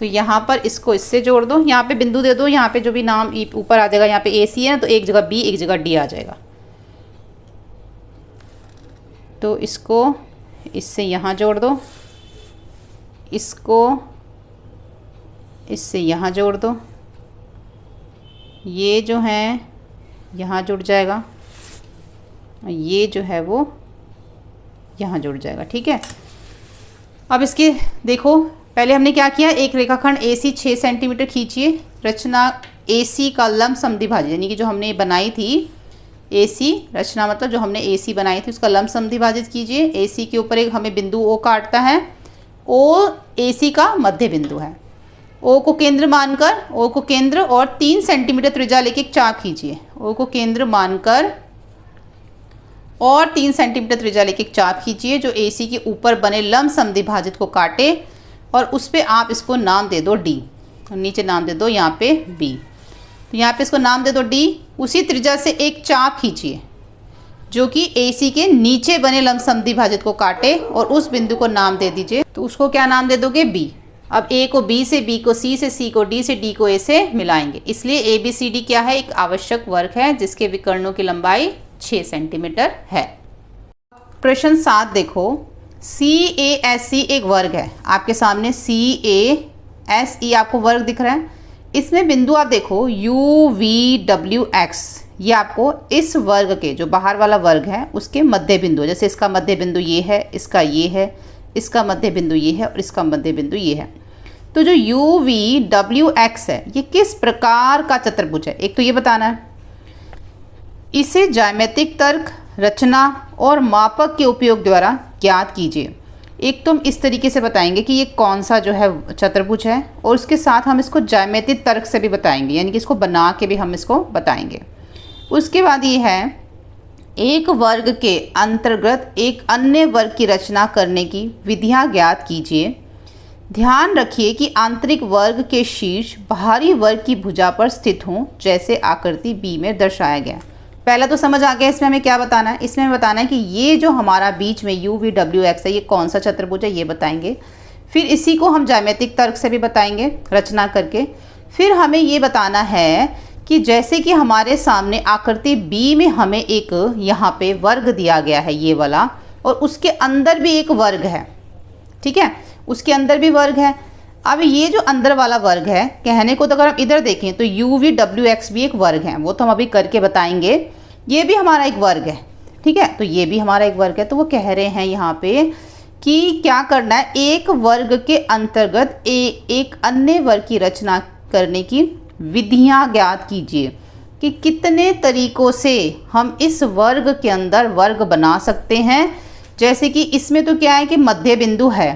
तो यहाँ पर इसको इससे जोड़ दो, यहाँ पे बिंदु दे दो, यहाँ पे जो भी नाम ऊपर आ जाएगा, यहाँ पे ए सी है तो एक जगह बी एक जगह डी आ जाएगा। तो इसको इससे यहाँ जोड़ दो, इसको इससे यहाँ जोड़ दो, ये जो है यहाँ जुड़ जाएगा, ये जो है वो यहाँ जुड़ जाएगा। ठीक है, अब इसके देखो पहले हमने क्या किया, एक रेखाखंड AC 6 सेंटीमीटर खींचिए, रचना AC का लंब समद्विभाजक, यानी कि जो हमने बनाई थी AC रचना मतलब जो हमने AC बनाई थी उसका लंब समद्विभाजित कीजिए। AC के ऊपर एक हमें बिंदु O काटता है, O AC का मध्य बिंदु है। O को केंद्र मानकर, O को केंद्र और 3 सेंटीमीटर त्रिज्या लेके एक चाप खींचिए। O को केंद्र मानकर और 3 सेंटीमीटर त्रिज्या लेके एक चाप खींचिए जो AC के ऊपर बने लंब समद्विभाजित को काटे और उस पे आप इसको नाम दे दो D और नीचे नाम दे दो यहाँ पे B। तो यहाँ पे इसको नाम दे दो D। उसी त्रिज्या से एक चाप खींचिए जो कि AC के नीचे बने लंब समद्विभाजित को काटे और उस बिंदु को नाम दे दीजिए। तो उसको क्या नाम दे दोगे B। अब A को B से, B को C से, C को D से, D को A से मिलाएंगे, इसलिए ABCD क्या है, एक आवश्यक वर्ग है जिसके विकर्णों की लंबाई 6 सेंटीमीटर है। प्रश्न 7 देखो, CASE एक वर्ग है, आपके सामने CASE आपको वर्ग दिख रहा है। इसमें बिंदु आप देखो UVWX, ये आपको इस वर्ग के जो बाहर वाला वर्ग है उसके मध्य बिंदु, जैसे इसका मध्य बिंदु ये है, इसका ये है, इसका मध्य बिंदु ये है और इसका मध्य बिंदु ये है। तो जो UVWX है ये किस प्रकार का चतुर्भुज है, एक तो ये बताना है। इसे ज्यामितिक तर्क, रचना और मापक के उपयोग द्वारा ज्ञात कीजिए। एक तो हम इस तरीके से बताएंगे कि ये कौन सा जो है चतुर्भुज है और उसके साथ हम इसको ज्यामितिक तर्क से भी बताएंगे, यानी कि इसको बना के भी हम इसको बताएंगे। उसके बाद ये है, एक वर्ग के अंतर्गत एक अन्य वर्ग की रचना करने की विधियां ज्ञात कीजिए। ध्यान रखिए कि आंतरिक वर्ग के शीर्ष बाहरी वर्ग की भुजा पर स्थित हों, जैसे आकृति B में दर्शाया गया। पहला तो समझ आ गया, इसमें हमें क्या बताना है, इसमें हमें बताना है कि ये जो हमारा बीच में UVWX है ये कौन सा चतुर्भुज है, ये बताएंगे। फिर इसी को हम ज्यामितिक तर्क से भी बताएंगे रचना करके। फिर हमें ये बताना है कि जैसे कि हमारे सामने आकृति B में हमें एक यहाँ पे वर्ग दिया गया है ये वाला, और उसके अंदर भी एक वर्ग है, ठीक है, उसके अंदर भी वर्ग है। अब ये जो अंदर वाला वर्ग है, कहने को तो अगर हम इधर देखें तो UVWX भी एक वर्ग है, वो तो हम अभी करके बताएंगे। ये भी हमारा एक वर्ग है, ठीक है, तो ये भी हमारा एक वर्ग है। तो वो कह रहे हैं यहाँ पे कि क्या करना है, एक वर्ग के अंतर्गत एक अन्य वर्ग की रचना करने की विधियां ज्ञात कीजिए कि कितने तरीकों से हम इस वर्ग के अंदर वर्ग बना सकते हैं। जैसे कि इसमें तो क्या है कि मध्य बिंदु है,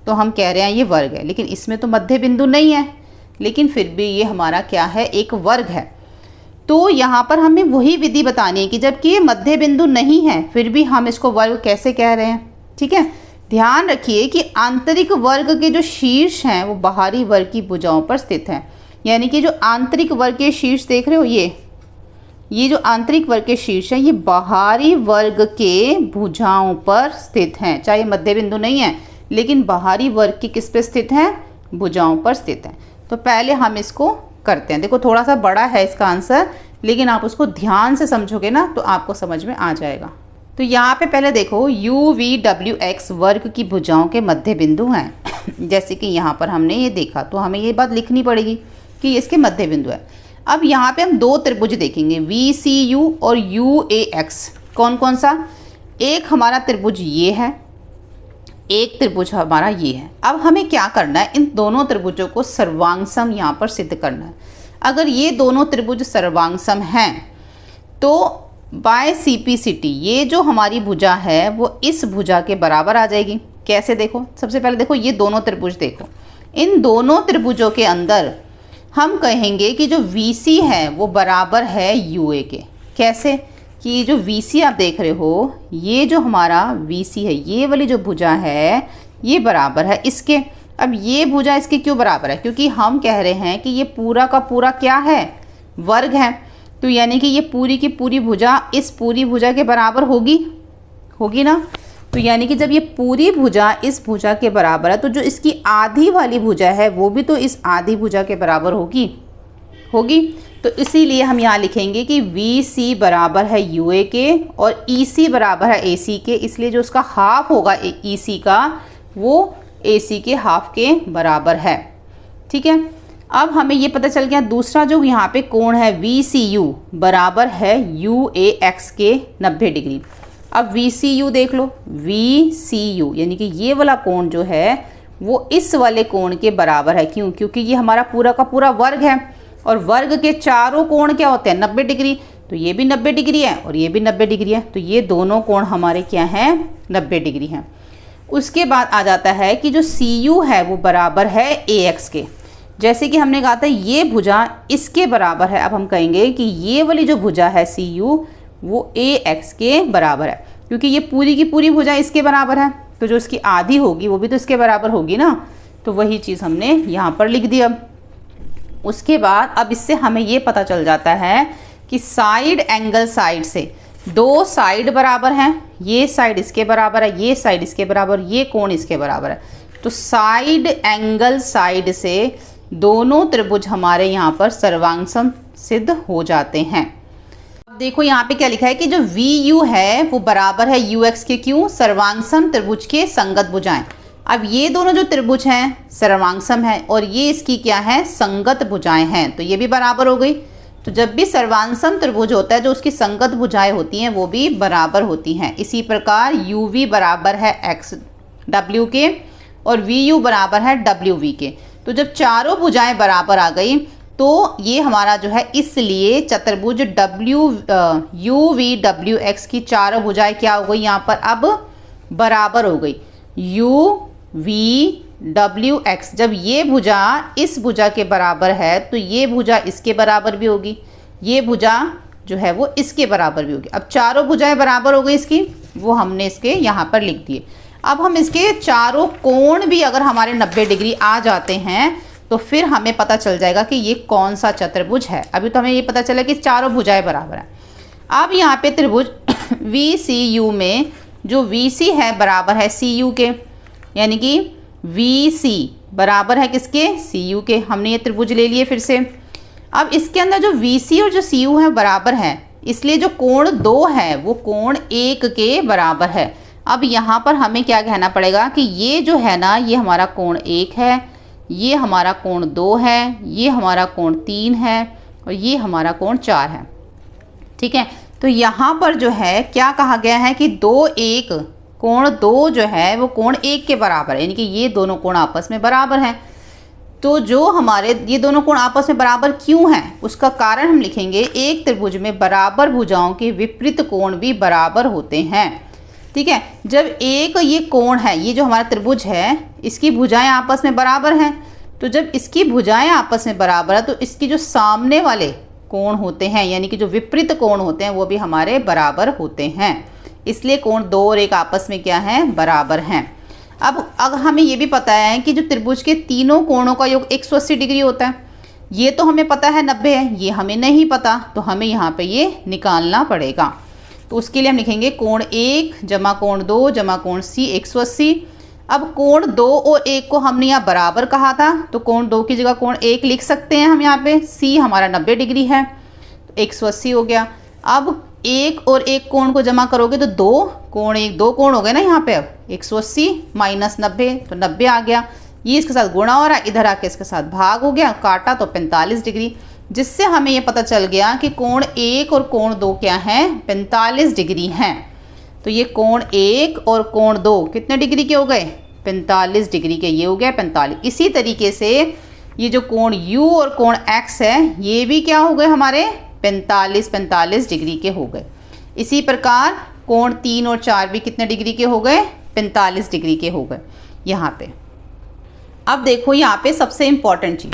तो हम कह रहे हैं ये वर्ग है, लेकिन इसमें तो मध्य बिंदु नहीं है, लेकिन फिर भी ये हमारा क्या है, एक वर्ग है। तो यहाँ पर हमें वही विधि बतानी है कि जबकि ये मध्य बिंदु नहीं है फिर भी हम इसको वर्ग कैसे कह रहे हैं, ठीक है। ध्यान रखिए कि आंतरिक वर्ग के जो शीर्ष हैं वो बाहरी वर्ग की भुजाओं पर स्थित हैं, यानी कि जो आंतरिक वर्ग के शीर्ष देख रहे हो, ये जो आंतरिक वर्ग के शीर्ष है ये बाहरी वर्ग के भुजाओं पर स्थित हैं, चाहे मध्य बिंदु नहीं है लेकिन बाहरी वर्ग की किस पे स्थित हैं, भुजाओं पर स्थित हैं। तो पहले हम इसको करते हैं। देखो थोड़ा सा बड़ा है इसका आंसर, लेकिन आप उसको ध्यान से समझोगे ना तो आपको समझ में आ जाएगा। तो यहाँ पे पहले देखो UVWX वर्ग की भुजाओं के मध्य बिंदु हैं। जैसे कि यहाँ पर हमने ये देखा तो हमें ये बात लिखनी पड़ेगी कि ये इसके मध्य बिंदु है। अब यहाँ पे हम दो त्रिभुज देखेंगे, VCU और UAX। कौन कौन सा, एक हमारा त्रिभुज ये है, एक त्रिभुज हमारा ये है। अब हमें क्या करना है, इन दोनों त्रिभुजों को सर्वांगसम यहाँ पर सिद्ध करना है। अगर ये दोनों त्रिभुज सर्वांगसम हैं तो बाय CPCT ये जो हमारी भुजा है वो इस भुजा के बराबर आ जाएगी। कैसे, देखो सबसे पहले देखो ये दोनों त्रिभुज, देखो इन दोनों त्रिभुजों के अंदर हम कहेंगे कि जो VC है वो बराबर है UA के। कैसे कि जो VC आप देख रहे हो, ये जो हमारा VC है, ये वाली जो भुजा है ये बराबर है इसके। अब ये भुजा इसके क्यों बराबर है, क्योंकि हम कह रहे हैं कि ये पूरा का पूरा क्या है, वर्ग है। तो यानी कि ये पूरी की पूरी भुजा इस पूरी भुजा के बराबर होगी ना। तो यानी कि जब ये पूरी भुजा इस भुजा के बराबर है तो जो इसकी आधी वाली भुजा है वो भी तो इस आधी भुजा के बराबर होगी। तो इसीलिए हम यहाँ लिखेंगे कि VC बराबर है UA के और EC बराबर है AC के, इसलिए जो उसका हाफ होगा EC का वो AC के हाफ के बराबर है। ठीक है, अब हमें ये पता चल गया दूसरा जो यहाँ पे कोण है VCU बराबर है UAX के 90 डिग्री। अब VCU देख लो, VCU यानी कि ये वाला कोण जो है वो इस वाले कोण के बराबर है। क्यों? क्योंकि ये हमारा पूरा का पूरा वर्ग है और वर्ग के चारों कोण क्या होते हैं 90 डिग्री। तो ये भी 90 डिग्री है और ये भी 90 डिग्री है, तो ये दोनों कोण हमारे क्या हैं 90 डिग्री हैं। उसके बाद आ जाता है कि जो CU है वो बराबर है AX के। जैसे कि हमने कहा था ये भुजा इसके बराबर है, अब हम कहेंगे कि ये वाली जो भुजा है CU वो AX के बराबर है, क्योंकि ये पूरी की पूरी भुजा इसके बराबर है तो जो इसकी आधी होगी वो भी तो इसके बराबर होगी ना। तो वही चीज़ हमने यहाँ पर लिख दी। अब उसके बाद अब इससे हमें ये पता चल जाता है कि साइड एंगल साइड से दो साइड बराबर हैं, ये साइड इसके बराबर है, ये साइड इसके बराबर, ये कोण इसके बराबर है। तो साइड एंगल साइड से दोनों त्रिभुज हमारे यहाँ पर सर्वांग सिद्ध हो जाते हैं। अब देखो यहाँ पे क्या लिखा है कि जो VU है वो बराबर है UX के। क्यों? सर्वांग त्रिभुज के संगत भुजाएं। अब ये दोनों जो त्रिभुज हैं सर्वांग है और ये इसकी क्या है संगत भुजाएं हैं, तो ये भी बराबर हो गई। तो जब भी सर्वांग त्रिभुज होता है जो उसकी संगत भुजाएं होती हैं वो भी बराबर होती हैं। इसी प्रकार UV बराबर है XW के और VU बराबर है WV के। तो जब चारों भुजाएं बराबर आ गई तो ये हमारा जो है इसलिए चतुर्भुज UVWX की चारों भुजाएं क्या हो गई यहाँ पर अब बराबर हो गई। UVWX जब ये भुजा इस भुजा के बराबर है तो ये भुजा इसके बराबर भी होगी, ये भुजा जो है वो इसके बराबर भी होगी। अब चारों भुजाएं बराबर हो गई इसकी, वो हमने इसके यहाँ पर लिख दिए। अब हम इसके चारों कोण भी अगर हमारे 90 डिग्री आ जाते हैं तो फिर हमें पता चल जाएगा कि ये कौन सा चतुर्भुज है। अभी तो हमें ये पता चला कि चारों भुजाएं बराबर हैं। अब यहाँ पे त्रिभुज VCU में जो VC है बराबर है CU के, यानी कि VC बराबर है किसके CU के। हमने ये त्रिभुज ले लिए फिर से। अब इसके अंदर जो VC और जो CU है बराबर है, इसलिए जो कोण 2 है वो कोण 1 के बराबर है। अब यहाँ पर हमें क्या कहना पड़ेगा कि ये जो है ना ये हमारा कोण 1 है, ये हमारा कोण 2 है, ये हमारा कोण 3 है और ये हमारा कोण 4 है। ठीक है, तो यहाँ पर जो है क्या कहा गया है कि कोण 2 जो है वो कोण 1 के बराबर है, यानी कि ये दोनों कोण आपस में बराबर हैं। तो जो हमारे ये दोनों कोण आपस में बराबर क्यों हैं उसका कारण हम लिखेंगे, एक त्रिभुज में बराबर भुजाओं के विपरीत कोण भी बराबर होते हैं। ठीक है, जब एक ये कोण है, ये जो हमारा त्रिभुज है इसकी भुजाएं आपस में बराबर हैं, तो जब इसकी भुजाएं आपस में बराबर है तो इसकी जो सामने वाले कोण होते हैं यानी कि जो विपरीत कोण होते हैं वो भी हमारे बराबर होते हैं। इसलिए कोण 2 और 1 आपस में क्या है बराबर हैं। अब हमें ये भी पता है कि जो त्रिभुज के तीनों कोणों का योग 180 डिग्री होता है। ये तो हमें पता है 90 है, ये हमें नहीं पता, तो हमें यहाँ पे ये निकालना पड़ेगा। तो उसके लिए हम लिखेंगे कोण 1 जमा कोण 2 जमा कोण C 180। अब कोण 2 और 1 को हमने यहाँ बराबर कहा था तो कोण 2 की जगह कोण 1 लिख सकते हैं हम यहाँ पे। C हमारा 90 डिग्री है तो 180 हो गया। अब 1 और 1 कोण को जमा करोगे तो 2 कोण 1 2 कोण हो गए ना यहाँ पे। अब 180 माइनस 90 तो 90 आ गया। ये इसके साथ गुणा हो रहा है, इधर आके इसके साथ भाग हो गया, काटा तो 45 डिग्री, जिससे हमें ये पता चल गया कि कोण 1 और कोण 2 क्या हैं 45 डिग्री हैं। तो ये कोण 1 और कोण 2 कितने डिग्री के हो गए 45 डिग्री के, ये हो गया 45। इसी तरीके से ये जो कोण U और कोण X है ये भी क्या हो गए हमारे 45 डिग्री के हो गए। इसी प्रकार कोण 3 और 4 भी कितने डिग्री के हो गए 45 डिग्री के हो गए यहाँ पे। अब देखो यहाँ पे सबसे इम्पॉर्टेंट चीज़,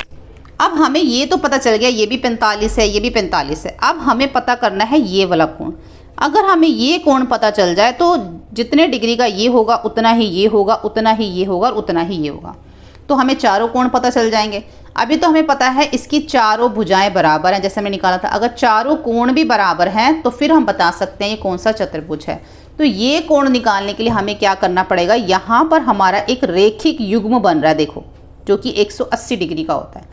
अब हमें ये तो पता चल गया ये भी 45 है, ये भी 45 है। अब हमें पता करना है ये वाला कोण। अगर हमें ये कोण पता चल जाए तो जितने डिग्री का ये होगा उतना ही ये होगा, उतना ही ये होगा और उतना ही ये होगा, तो हमें चारों कोण पता चल जाएंगे। अभी तो हमें पता है इसकी चारों भुजाएं बराबर हैं, जैसे मैं निकाला था। अगर चारों कोण भी बराबर हैं तो फिर हम बता सकते हैं ये कौन सा चतुर्भुज है। तो ये कोण निकालने के लिए हमें क्या करना पड़ेगा, यहाँ पर हमारा एक रेखिक युग्म बन रहा है देखो, जो कि 180 डिग्री का होता है।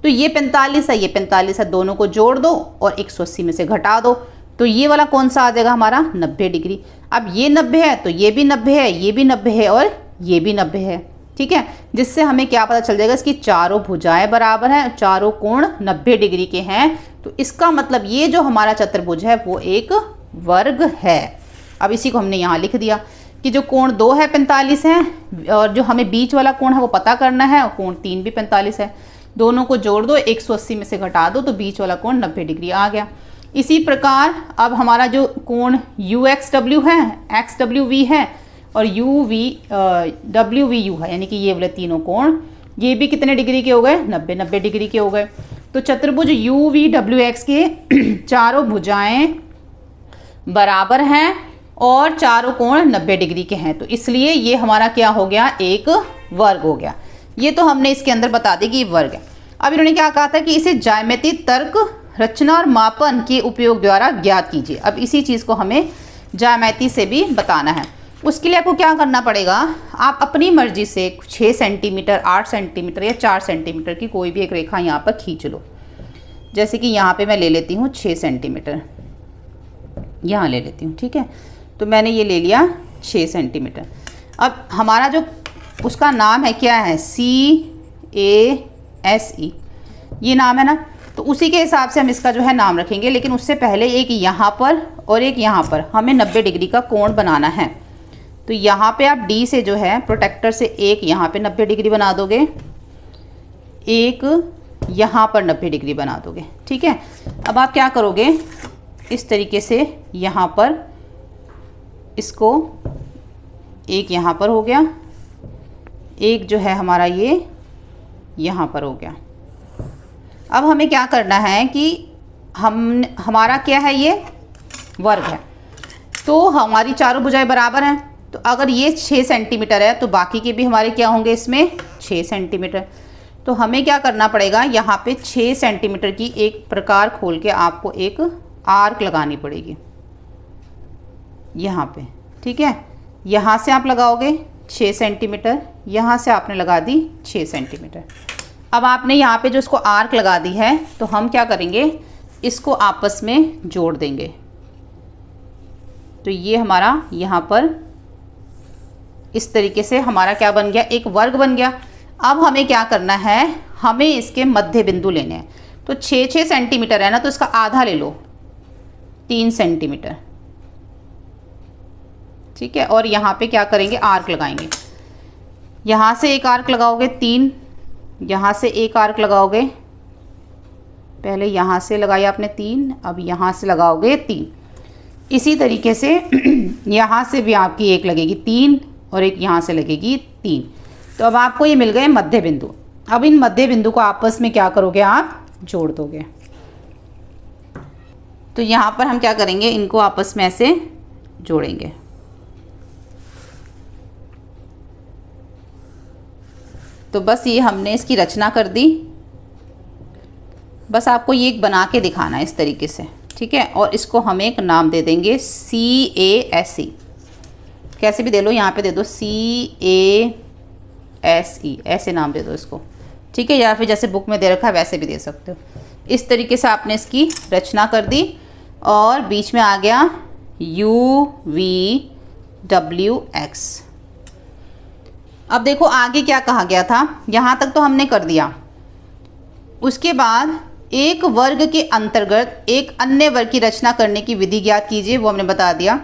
तो ये 45 है, ये 45 है, दोनों को जोड़ दो और 180 में से घटा दो, तो ये वाला कौन सा आ जाएगा हमारा 90 डिग्री। अब ये 90 है तो ये भी 90 है, ये भी 90 है और ये भी 90 है, ठीक है। जिससे हमें क्या पता चल जाएगा, इसकी चारों भुजाएं बराबर हैं, चारों कोण 90 डिग्री के हैं। तो इसका मतलब ये जो हमारा चतुर्भुज है वो एक वर्ग है। अब इसी को हमने यहाँ लिख दिया कि जो कोण 2 है 45 है, और जो हमें बीच वाला कोण है वो पता करना है, और कोण 3 भी 45 है। दोनों को जोड़ दो, 180 में से घटा दो, तो बीच वाला कोण 90 डिग्री आ गया। इसी प्रकार अब हमारा जो कोण UXW है, XWV है और WVU है, यानी कि ये वाले तीनों कोण, ये भी कितने डिग्री के हो गए, 90 डिग्री के हो गए। तो चतुर्भुज UVWX के चारों भुजाएं बराबर हैं और चारों कोण 90 डिग्री के हैं, तो इसलिए ये हमारा क्या हो गया, एक वर्ग हो गया। ये तो हमने इसके अंदर बता दी कि ये वर्ग है। अब इन्होंने क्या कहा था कि इसे ज्यामिति, तर्क, रचना और मापन के उपयोग द्वारा ज्ञात कीजिए। अब इसी चीज़ को हमें ज्यामिति से भी बताना है। उसके लिए आपको क्या करना पड़ेगा, आप अपनी मर्जी से 6 सेंटीमीटर, 8 सेंटीमीटर या 4 सेंटीमीटर की कोई भी एक रेखा यहाँ पर खींच लो। जैसे कि यहाँ पे मैं ले लेती हूँ 6 सेंटीमीटर, यहाँ ले लेती हूँ, ठीक है। तो मैंने ये ले लिया 6 सेंटीमीटर। अब हमारा जो उसका नाम है क्या है, CASE, ये नाम है ना, तो उसी के हिसाब से हम इसका जो है नाम रखेंगे। लेकिन उससे पहले एक यहाँ पर और एक यहाँ पर हमें 90 डिग्री का कोण बनाना है। तो यहाँ पे आप D से जो है प्रोटेक्टर से एक यहाँ पे 90 डिग्री बना दोगे, एक यहाँ पर 90 डिग्री बना दोगे, ठीक है। अब आप क्या करोगे, इस तरीके से यहाँ पर इसको, एक यहाँ पर हो गया, एक जो है हमारा ये यहाँ पर हो गया। अब हमें क्या करना है कि हमारा क्या है, ये वर्ग है, तो हमारी चारों भुजाएं बराबर हैं। तो अगर ये 6 सेंटीमीटर है तो बाकी के भी हमारे क्या होंगे, इसमें 6 सेंटीमीटर। तो हमें क्या करना पड़ेगा, यहाँ पे 6 सेंटीमीटर की एक प्रकार खोल के आपको एक आर्क लगानी पड़ेगी यहाँ पे, ठीक है। यहाँ से आप लगाओगे 6 सेंटीमीटर, यहाँ से आपने लगा दी 6 सेंटीमीटर। अब आपने यहाँ पे जो इसको आर्क लगा दी है, तो हम क्या करेंगे, इसको आपस में जोड़ देंगे। तो ये हमारा यहाँ पर इस तरीके से हमारा क्या बन गया, एक वर्ग बन गया। अब हमें क्या करना है, हमें इसके मध्य बिंदु लेने हैं। तो 6 सेंटीमीटर है ना, तो इसका आधा ले लो, 3 सेंटीमीटर, ठीक है। और यहाँ पे क्या करेंगे, आर्क लगाएंगे। यहाँ से एक आर्क लगाओगे 3, यहाँ से एक आर्क लगाओगे, पहले यहाँ से लगाया आपने 3, अब यहाँ से लगाओगे 3। इसी तरीके से यहाँ से भी आपकी एक लगेगी 3 और एक यहाँ से लगेगी 3। तो अब आपको ये मिल गए मध्य बिंदु। अब इन मध्य बिंदु को आपस में क्या करोगे, आप जोड़ दोगे। तो यहाँ पर हम क्या करेंगे, इनको आपस में ऐसे जोड़ेंगे। तो बस ये हमने इसकी रचना कर दी। बस आपको ये एक बना के दिखाना है इस तरीके से, ठीक है। और इसको हम एक नाम दे देंगे CASE, कैसे भी दे लो, यहाँ पे दे दो CASE, ऐसे नाम दे दो इसको, ठीक है। या फिर जैसे बुक में दे रखा है वैसे भी दे सकते हो। इस तरीके से आपने इसकी रचना कर दी और बीच में आ गया UVWX। अब देखो आगे क्या कहा गया था, यहाँ तक तो हमने कर दिया। उसके बाद एक वर्ग के अंतर्गत एक अन्य वर्ग की रचना करने की विधि ज्ञात कीजिए, वो हमने बता दिया।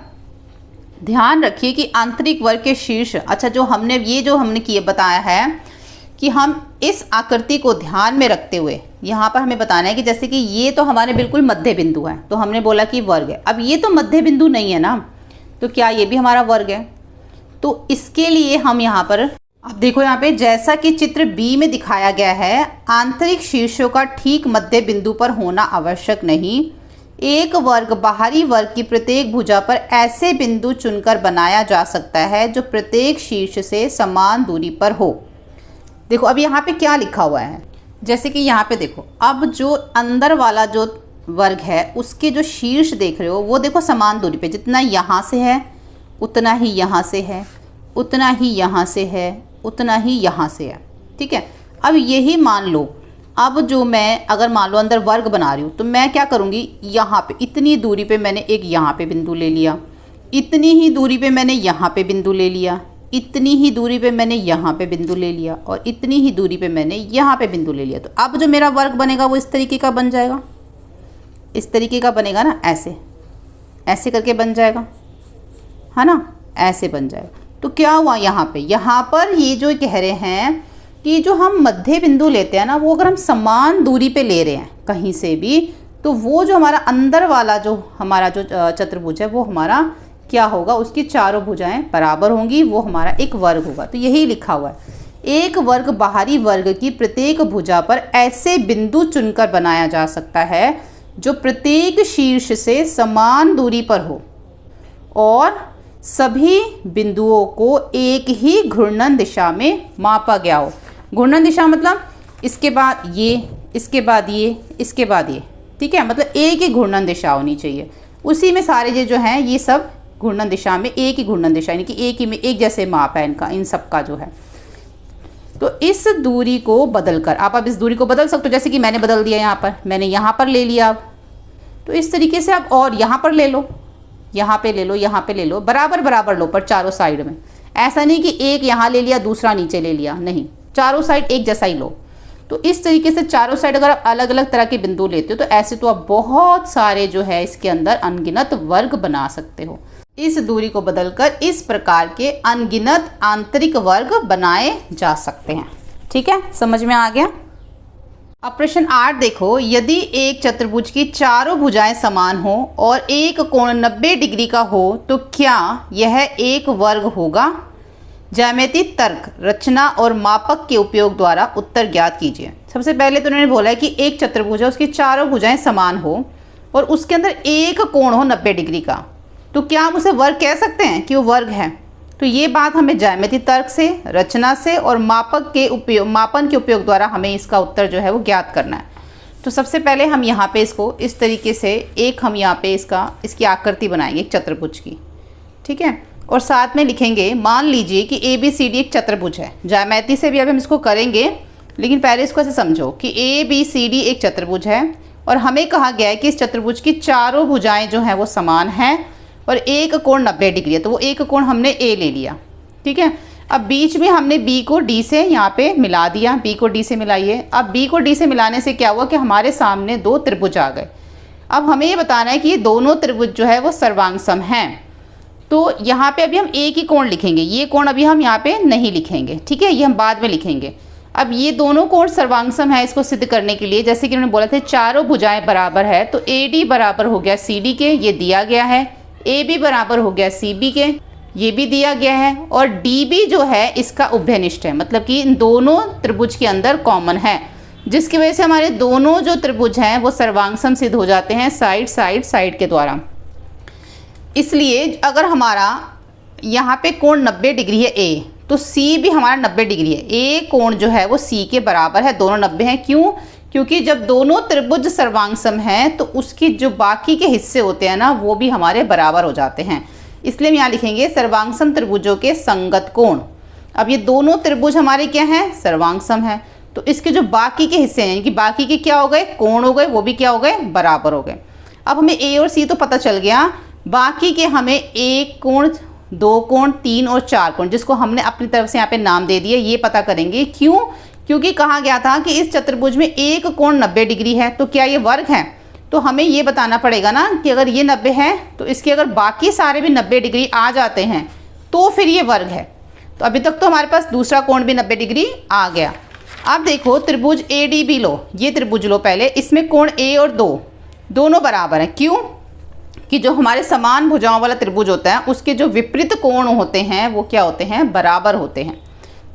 ध्यान रखिए कि आंतरिक वर्ग के शीर्ष, अच्छा जो हमने किए बताया है कि हम इस आकृति को ध्यान में रखते हुए यहाँ पर हमें बताना है कि जैसे कि ये तो हमारे बिल्कुल मध्य बिंदु है, तो हमने बोला कि वर्ग है। अब ये तो मध्य बिंदु नहीं है ना, तो क्या ये भी हमारा वर्ग है? तो इसके लिए हम यहाँ पर, अब देखो यहाँ पे जैसा कि चित्र बी में दिखाया गया है, आंतरिक शीर्षों का ठीक मध्य बिंदु पर होना आवश्यक नहीं। एक वर्ग बाहरी वर्ग की प्रत्येक भुजा पर ऐसे बिंदु चुनकर बनाया जा सकता है जो प्रत्येक शीर्ष से समान दूरी पर हो। देखो अब यहाँ पे क्या लिखा हुआ है, जैसे कि यहाँ पे देखो, अब जो अंदर वाला जो वर्ग है उसके जो शीर्ष देख रहे हो वो देखो समान दूरी पे, जितना यहाँ से है उतना ही यहाँ से है, उतना ही यहाँ से है, उतना ही यहाँ से है। ठीक है, अब यही मान लो, अब जो मैं अगर मान लो अंदर वर्ग बना रही हूँ तो मैं क्या करूँगी, यहाँ पे इतनी दूरी पे मैंने एक यहाँ पे बिंदु ले लिया, इतनी ही दूरी पे मैंने यहाँ पे बिंदु ले लिया, इतनी ही दूरी पे मैंने यहाँ पे बिंदु ले लिया और इतनी ही दूरी पे मैंने यहाँ पे बिंदु ले लिया। तो अब जो मेरा वर्ग बनेगा वो इस तरीके का बन जाएगा, इस तरीके का बनेगा ना, ऐसे ऐसे करके बन जाएगा, है ना, ऐसे बन जाएगा। तो क्या हुआ यहाँ पर ये जो कह रहे हैं कि जो हम मध्य बिंदु लेते हैं ना, वो अगर हम समान दूरी पे ले रहे हैं कहीं से भी, तो वो जो हमारा अंदर वाला जो हमारा जो चतुर्भुज है वो हमारा क्या होगा, उसकी चारों भुजाएं बराबर होंगी, वो हमारा एक वर्ग होगा। तो यही लिखा हुआ है, एक वर्ग बाहरी वर्ग की प्रत्येक भुजा पर ऐसे बिंदु चुनकर बनाया जा सकता है जो प्रत्येक शीर्ष से समान दूरी पर हो और सभी बिंदुओं को एक ही घूर्णन दिशा में मापा गया हो। घूर्णन दिशा मतलब इसके बाद ये, इसके बाद ये, इसके बाद ये। ठीक है, मतलब एक ही घूर्णन दिशा होनी चाहिए, उसी में सारे ये जो हैं ये सब घूर्णन दिशा में, एक ही घूर्णन दिशा, यानी कि एक ही में एक जैसे माप है इनका, इन सब का जो है। तो इस दूरी को बदलकर आप अब इस दूरी को बदल सकते हो, जैसे कि मैंने बदल दिया, यहाँ पर मैंने यहाँ पर ले लिया। अब तो इस तरीके से आप और यहाँ पर ले लो, यहाँ पे ले लो, यहाँ पे ले लो, बराबर बराबर लो पर चारों साइड में। ऐसा नहीं कि एक यहाँ ले लिया दूसरा नीचे ले लिया, नहीं, चारों साइड एक जैसा ही लो। तो इस तरीके से चारों साइड अगर आप अलग अलग तरह के बिंदु लेते हो तो ऐसे तो आप बहुत सारे जो है इसके अंदर अनगिनत वर्ग बना सकते हो। इस दूरी को बदलकर इस प्रकार के अनगिनत आंतरिक वर्ग बनाए जा सकते हैं। ठीक है, समझ में आ गया। अब प्रश्न 8 देखो, यदि एक चतुर्भुज की चारों भुजाएं समान हो और एक कोण 90 डिग्री का हो तो क्या यह एक वर्ग होगा? ज्यामितीय तर्क, रचना और मापक के उपयोग द्वारा उत्तर ज्ञात कीजिए। सबसे पहले तो उन्होंने बोला है कि एक चतुर्भुज है, उसकी चारों भुजाएं समान हो और उसके अंदर एक कोण हो 90 डिग्री का, तो क्या हम उसे वर्ग कह सकते हैं कि वो वर्ग है? तो ये बात हमें ज्यामितीय तर्क से, रचना से और मापन के उपयोग द्वारा हमें इसका उत्तर जो है वो ज्ञात करना है। तो सबसे पहले हम यहाँ पे इसको इस तरीके से एक हम यहाँ पे इसकी आकृति बनाएंगे एक चतुर्भुज की। ठीक है, और साथ में लिखेंगे, मान लीजिए कि ABCD एक चतुर्भुज है। ज्यामिति से भी अब हम इसको करेंगे, लेकिन पहले इसको ऐसे समझो कि ABCD एक चतुर्भुज है और हमें कहा गया है कि इस चतुर्भुज की चारों भुजाएं जो हैं वो समान हैं और एक कोण 90 डिग्री है, तो वो एक कोण हमने A ले लिया। ठीक है, अब बीच में हमने B को D से यहाँ पे मिला दिया, B को D से मिलाइए। अब B को D से मिलाने से क्या हुआ कि हमारे सामने दो त्रिभुज आ गए। अब हमें ये बताना है कि ये दोनों त्रिभुज जो है वो सर्वांगसम हैं। तो यहाँ पे अभी हम एक ही कोण लिखेंगे, ये कोण अभी हम यहाँ पे नहीं लिखेंगे। ठीक है, ये हम बाद में लिखेंगे। अब ये दोनों कोण सर्वांगसम है, इसको सिद्ध करने के लिए जैसे कि उन्होंने बोला था चारों भुजाएं बराबर है, तो AD बराबर हो गया CD के, ये दिया गया है। AB बराबर हो गया CB के, ये भी दिया गया है। और DB जो है इसका उभयनिष्ठ है, मतलब कि इन दोनों त्रिभुज के अंदर कॉमन है, जिसकी वजह से हमारे दोनों जो त्रिभुज हैं वो सर्वांगसम सिद्ध हो जाते हैं साइड के द्वारा। इसलिए अगर हमारा यहाँ पे कोण 90 डिग्री है A, तो C भी हमारा 90 डिग्री है। A कोण जो है वो C के बराबर है, दोनों 90 हैं। क्यों? क्योंकि जब दोनों त्रिभुज सर्वांगसम हैं तो उसकी जो बाकी के हिस्से होते हैं ना वो भी हमारे बराबर हो जाते हैं। इसलिए हम यहाँ लिखेंगे सर्वांगसम त्रिभुजों के संगत कोण। अब ये दोनों त्रिभुज हमारे क्या हैं? सर्वांगसम है। तो इसके जो बाकी के हिस्से हैं, यानी कि बाकी के क्या हो गए? कोण हो गए, वो भी क्या हो गए? बराबर हो गए। अब हमें A और C तो पता चल गया, बाकी के हमें एक कोण, दो कोण, तीन और चार कोण, जिसको हमने अपनी तरफ से यहाँ पे नाम दे दिए, ये पता करेंगे। क्यों? क्योंकि कहा गया था कि इस चतुर्भुज में एक कोण 90 डिग्री है, तो क्या ये वर्ग है? तो हमें ये बताना पड़ेगा ना कि अगर ये 90 है तो इसके अगर बाकी सारे भी 90 डिग्री आ जाते हैं तो फिर ये वर्ग है। तो अभी तक तो हमारे पास दूसरा कोण भी 90 डिग्री आ गया। अब देखो त्रिभुज ADB लो, ये त्रिभुज लो पहले, इसमें कोण A और 2 दोनों बराबर हैं। क्यों? कि जो हमारे समान भुजाओं वाला त्रिभुज होता है उसके जो विपरीत कोण होते हैं वो क्या होते हैं? बराबर होते हैं।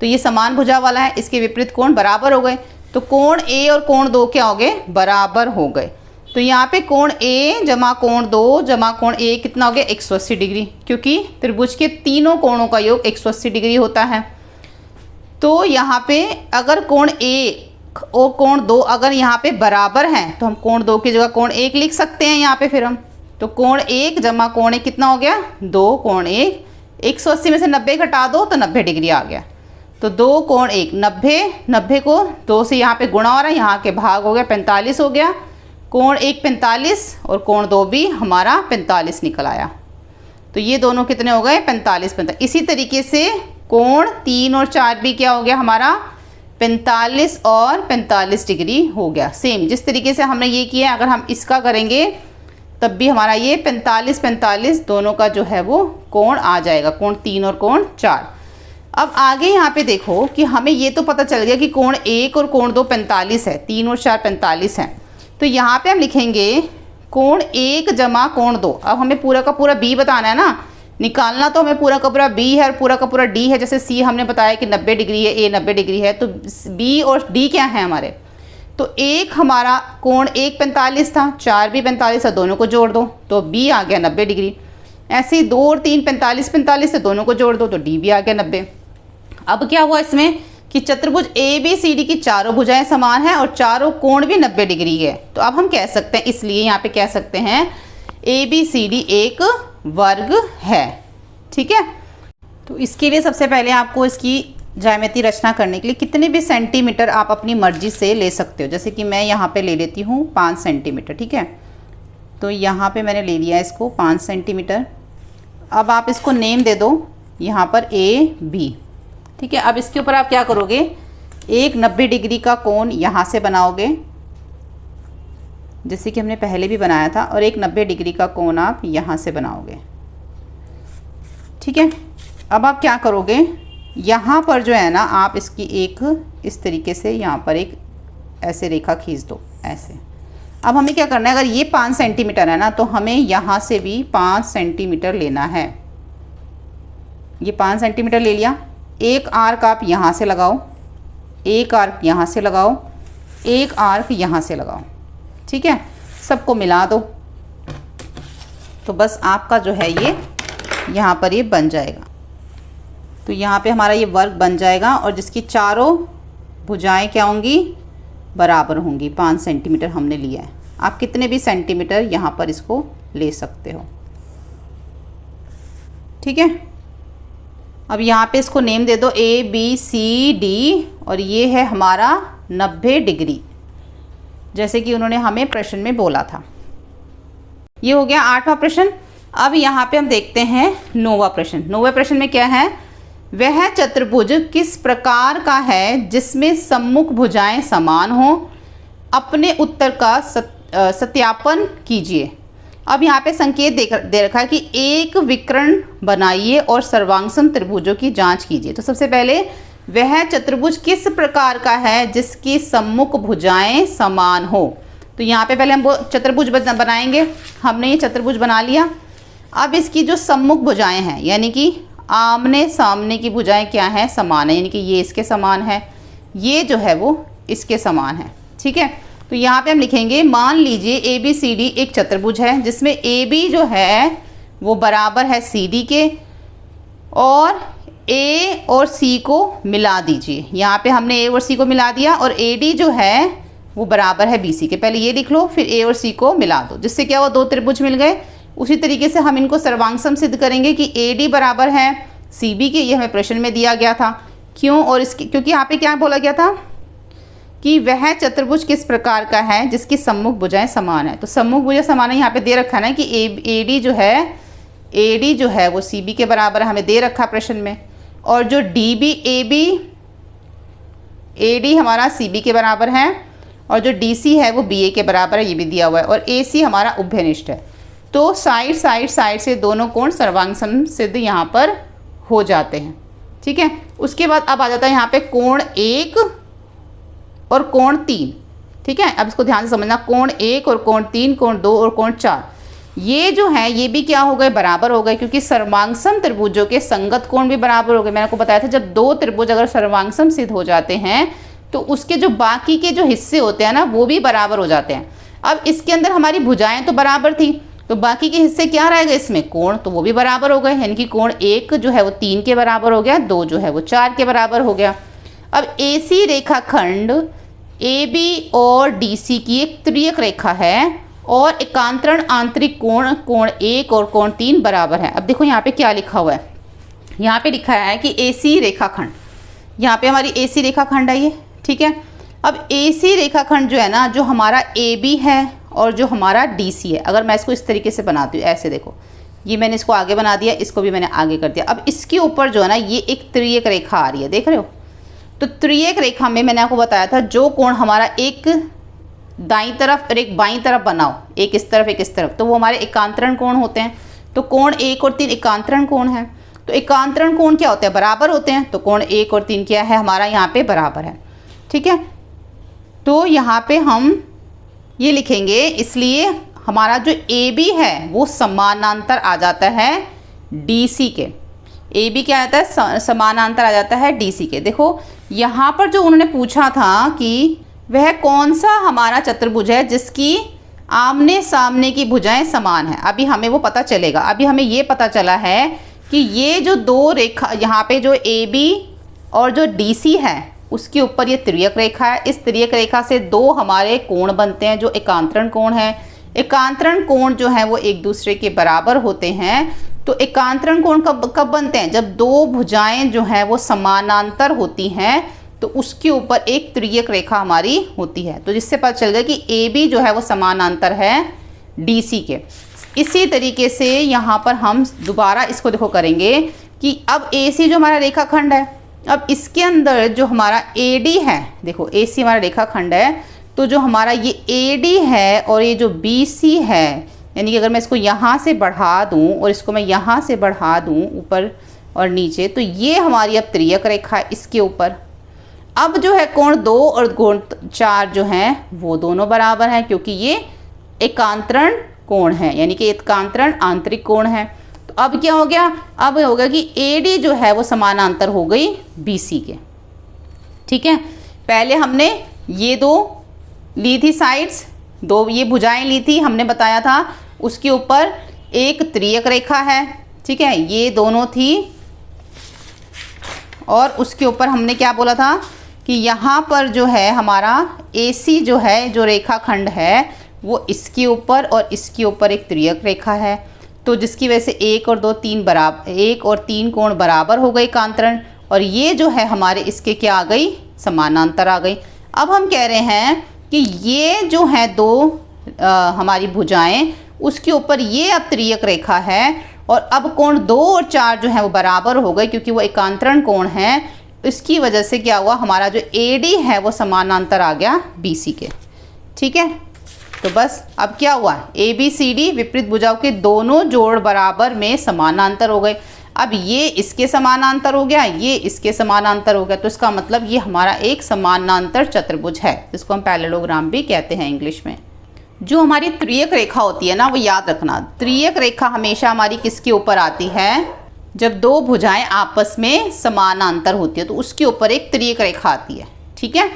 तो ये समान भुजा वाला है, इसके विपरीत कोण बराबर हो गए, तो कोण A और कोण 2 क्या हो गए? बराबर हो गए। तो यहाँ पे कोण A जमा कोण 2 जमा कोण A कितना हो गया? 180 डिग्री, क्योंकि त्रिभुज के तीनों कोणों का योग 180 डिग्री होता है। तो यहाँ पे अगर कोण A और कोण 2 अगर यहाँ पे बराबर हैं तो हम कोण 2 की जगह कोण 1 लिख सकते हैं यहाँ पे। फिर हम तो कोण 1 जमा कोण 1 कितना हो गया? 2 कोण 1 180 में से 90 घटा दो तो 90 डिग्री आ गया। तो 2 कोण 1 90, 90 को 2 से यहाँ पे गुणा हो रहा है, यहाँ के भाग हो गया 45 हो गया। कोण 1 45 और कोण 2 भी हमारा 45 निकल आया। तो ये दोनों कितने हो गए 45 45। इसी तरीके से कोण 3 और 4 भी क्या हो गया हमारा 45 और 45 डिग्री हो गया। सेम जिस तरीके से हमने ये किया, अगर हम इसका करेंगे तब भी हमारा ये 45 45 दोनों का जो है वो कोण आ जाएगा, कोण 3 और कोण 4। अब आगे यहाँ पे देखो कि हमें ये तो पता चल गया कि कोण 1 और कोण 2 45 है, 3 और 4 45 है। तो यहाँ पे हम लिखेंगे कोण 1 जमा कोण 2। अब हमें पूरा का पूरा बी बताना है ना, निकालना तो हमें पूरा का पूरा बी है और पूरा का पूरा डी है। जैसे सी हमने बताया कि 90 डिग्री है, ए 90 डिग्री है, तो बी और डी क्या है हमारे। तो एक हमारा कोण 1 45 था, 4 भी 45 है, दोनों को जोड़ दो तो बी आ गया 90 डिग्री। ऐसे ही 2 और 3 45 45 है, दोनों को जोड़ दो तो डी भी आ गया 90। अब क्या हुआ इसमें कि चतुर्भुज ए बी सी डी की चारों भुजाएं समान हैं और चारों कोण भी 90 डिग्री है। तो अब हम कह सकते हैं, इसलिए यहाँ पे कह सकते हैं ए बी सी डी एक वर्ग है। ठीक है, तो इसके लिए सबसे पहले आपको इसकी ज्यामिति रचना करने के लिए कितने भी सेंटीमीटर आप अपनी मर्जी से ले सकते हो। जैसे कि मैं यहाँ पे ले लेती हूँ 5 सेंटीमीटर। ठीक है, तो यहाँ पे मैंने ले लिया इसको 5 सेंटीमीटर। अब आप इसको नेम दे दो यहाँ पर ए बी। ठीक है, अब इसके ऊपर आप क्या करोगे, एक 90 डिग्री का कोण यहाँ से बनाओगे जैसे कि हमने पहले भी बनाया था, और एक 90 डिग्री का कोण आप यहाँ से बनाओगे। ठीक है, अब आप क्या करोगे, यहाँ पर जो है ना आप इसकी एक इस तरीके से यहाँ पर एक ऐसे रेखा खींच दो ऐसे। अब हमें क्या करना है, अगर ये 5 सेंटीमीटर है ना तो हमें यहाँ से भी 5 सेंटीमीटर लेना है। ये 5 सेंटीमीटर ले लिया। एक आर्क आप यहाँ से लगाओ, एक आर्क यहाँ से लगाओ, एक आर्क यहाँ से लगाओ। ठीक है, सबको मिला दो तो बस आपका जो है ये यहाँ पर ये बन जाएगा। तो यहाँ पे हमारा ये वर्ग बन जाएगा और जिसकी चारों भुजाएं क्या होंगी, बराबर होंगी। 5 सेंटीमीटर हमने लिया है। आप कितने भी सेंटीमीटर यहाँ पर इसको ले सकते हो। ठीक है, अब यहाँ पे इसको नेम दे दो ए बी सी डी, और ये है हमारा 90 डिग्री, जैसे कि उन्होंने हमें प्रश्न में बोला था। ये हो गया 8वां प्रश्न। अब यहाँ पे हम देखते हैं 9वां प्रश्न। 9वें प्रश्न में क्या है, वह चतुर्भुज किस प्रकार का है जिसमें सम्मुख भुजाएं समान हों, अपने उत्तर का सत्यापन कीजिए। अब यहाँ पे संकेत दे रखा है कि एक विकर्ण बनाइए और सर्वांगसम त्रिभुजों की जांच कीजिए। तो सबसे पहले वह चतुर्भुज किस प्रकार का है जिसकी सम्मुख भुजाएं समान हो। तो यहाँ पे पहले हम वो चतुर्भुज बनाएंगे। हमने ये चतुर्भुज बना लिया। अब इसकी जो सम्मुख भुजाएं हैं यानी कि आमने सामने की भुजाएं क्या हैं, समान है, यानी कि ये इसके समान है, ये जो है वो इसके समान है। ठीक है, तो यहाँ पे हम लिखेंगे, मान लीजिए ए बी सी डी एक चतुर्भुज है जिसमें ए बी जो है वो बराबर है सी डी के, और ए और सी को मिला दीजिए। यहाँ पे हमने ए और सी को मिला दिया, और ए डी जो है वो बराबर है बी सी के। पहले ये लिख लो, फिर ए और सी को मिला दो, जिससे क्या हुआ, 2 त्रिभुज मिल गए। उसी तरीके से हम इनको सर्वांगसम सिद्ध करेंगे कि ए डी बराबर है सी बी के। ये हमें प्रश्न में दिया गया था। क्यों, और इसकी क्योंकि यहाँ पे क्या बोला गया था कि वह चतुर्भुज किस प्रकार का है जिसकी सम्मुख भुजाएं समान है। तो सम्मुख भुजाएं समान है, यहाँ पे दे रखा है ना कि ए डी जो है वो सी बी के बराबर हमें दे रखा प्रश्न में, और जो डी बी ए डी हमारा सी बी के बराबर है, और जो डी सी है वो बी ए के बराबर है, ये भी दिया हुआ है, और ए सी हमारा उभयनिष्ठ है। तो साइड से दोनों कोण सर्वांगसम सिद्ध यहाँ पर हो जाते हैं। ठीक है, उसके बाद अब आ जाता है यहाँ पे कोण 1 और कोण 3। ठीक है, अब इसको ध्यान से समझना, कोण 1 और कोण 3, कोण 2 और कोण 4, ये जो है ये भी क्या हो गए, बराबर हो गए, क्योंकि सर्वांगसम त्रिभुजों के संगत कोण भी बराबर हो गए। मैंने आपको बताया था जब 2 त्रिभुज अगर सर्वांगसम सिद्ध हो जाते हैं तो उसके जो बाकी के जो हिस्से होते हैं ना वो भी बराबर हो जाते हैं। अब इसके अंदर हमारी भुजाएं तो बराबर थी, तो बाकी के हिस्से क्या रहेगा इसमें, कोण, तो वो भी बराबर हो गए। यानी कि कोण 1 जो है वो 3 के बराबर हो गया, 2 जो है वो 4 के बराबर हो गया। अब AC रेखाखंड AB और DC की एक त्रियक रेखा है, और एकांतरण आंतरिक कोण 1 और कोण 3 बराबर है। अब देखो यहाँ पे क्या लिखा हुआ है, यहाँ पे लिखा है कि AC रेखाखंड, यहाँ पे हमारी AC रेखाखंड है ये, ठीक है। अब AC रेखाखंड जो है ना, जो हमारा AB है और जो हमारा DC है, अगर मैं इसको इस तरीके से बनाती हूँ, ऐसे देखो, ये मैंने इसको आगे बना दिया, इसको भी मैंने आगे कर दिया। अब इसके ऊपर जो है ना, ये एक त्रियक रेखा आ रही है, देख रहे हो। तो त्रियक रेखा में मैंने आपको बताया था, जो कोण हमारा एक दाईं तरफ और एक बाईं तरफ बनाओ, एक इस तरफ एक इस तरफ, तो वो हमारे एकांतरण कोण होते हैं। तो कोण 1 और 3 एकांतरण कोण है। तो एकांतरण कोण क्या होते हैं? बराबर होते हैं। तो कोण 1 और 3 क्या है हमारा? यहाँ पे बराबर है, ठीक है। तो यहाँ पे हम ये लिखेंगे, इसलिए हमारा जो AB है वो समानांतर आ जाता है DC के। AB क्या आता है? समानांतर आ जाता है DC के। देखो यहाँ पर जो उन्होंने पूछा था कि वह कौन सा हमारा चतुर्भुज है जिसकी आमने सामने की भुजाएं समान है। अभी हमें वो पता चलेगा। अभी हमें ये पता चला है कि ये जो दो रेखा, यहाँ पे जो AB और जो DC है उसके ऊपर ये त्रियक रेखा है। इस त्रियक रेखा से दो हमारे कोण बनते हैं जो एकांतरण कोण है। एकांतरण कोण जो है वो एक दूसरे के बराबर होते हैं। तो एकांतरण कोण कब बनते हैं? जब दो भुजाएं जो हैं वो समानांतर होती हैं, तो उसके ऊपर एक त्रियक रेखा हमारी होती है। तो जिससे पता चल गया कि AB जो है वो समानांतर है DC के। इसी तरीके से यहाँ पर हम दोबारा इसको देखो करेंगे कि अब AC जो हमारा रेखाखंड है, अब इसके अंदर जो हमारा AD है, देखो AC हमारा रेखाखंड है, तो जो हमारा ये AD है और ये जो BC है, यानी कि अगर मैं इसको यहाँ से बढ़ा दूँ और इसको मैं यहाँ से बढ़ा दूँ ऊपर और नीचे, तो ये हमारी अब त्रियक रेखा है इसके ऊपर। अब जो है कोण 2 और कोण 4 जो हैं वो दोनों बराबर हैं, क्योंकि ये एकांतरण कोण है, यानी कि एकांतरण आंतरिक कोण है। तो अब क्या हो गया? अब हो गया कि AD जो है वो समानांतर हो गई BC के, ठीक है। पहले हमने ये दो ली थी साइड्स, दो ये भुजाएं ली थी, हमने बताया था। उसके ऊपर एक त्रियक रेखा है, ठीक है, ये दोनों थी। और उसके ऊपर हमने क्या बोला था कि यहाँ पर जो है हमारा AC जो है, जो रेखाखंड है, वो इसके ऊपर और इसके ऊपर एक त्रियक रेखा है। तो जिसकी वजह से 1 और 2 3 बराबर, 1 और 3 कोण बराबर हो गए एकांतरण, और ये जो है हमारे इसके क्या आ गई? समानांतर आ गई। अब हम कह रहे हैं कि ये जो है दो हमारी भुजाएं, उसके ऊपर ये अब त्रियक रेखा है, और अब कोण 2 और 4 जो है वो बराबर हो गए, क्योंकि वो एकांतरण कोण है। इसकी वजह से क्या हुआ? हमारा जो AD है वो समानांतर आ गया BC के, ठीक है। तो बस अब क्या हुआ? ABCD विपरीत भुजाओं के दोनों जोड़ बराबर में समानांतर हो गए। अब ये इसके समानांतर हो गया, ये इसके समानांतर हो गया। तो इसका मतलब ये हमारा एक समानांतर चतुर्भुज है, जिसको हम पैरेललोग्राम भी कहते हैं इंग्लिश में। जो हमारी त्रियक रेखा होती है ना, वो याद रखना, त्रियक रेखा हमेशा हमारी किसके ऊपर आती है? जब दो भुजाएं आपस में समानांतर होती है तो उसके ऊपर एक त्रियक रेखा आती है, ठीक है,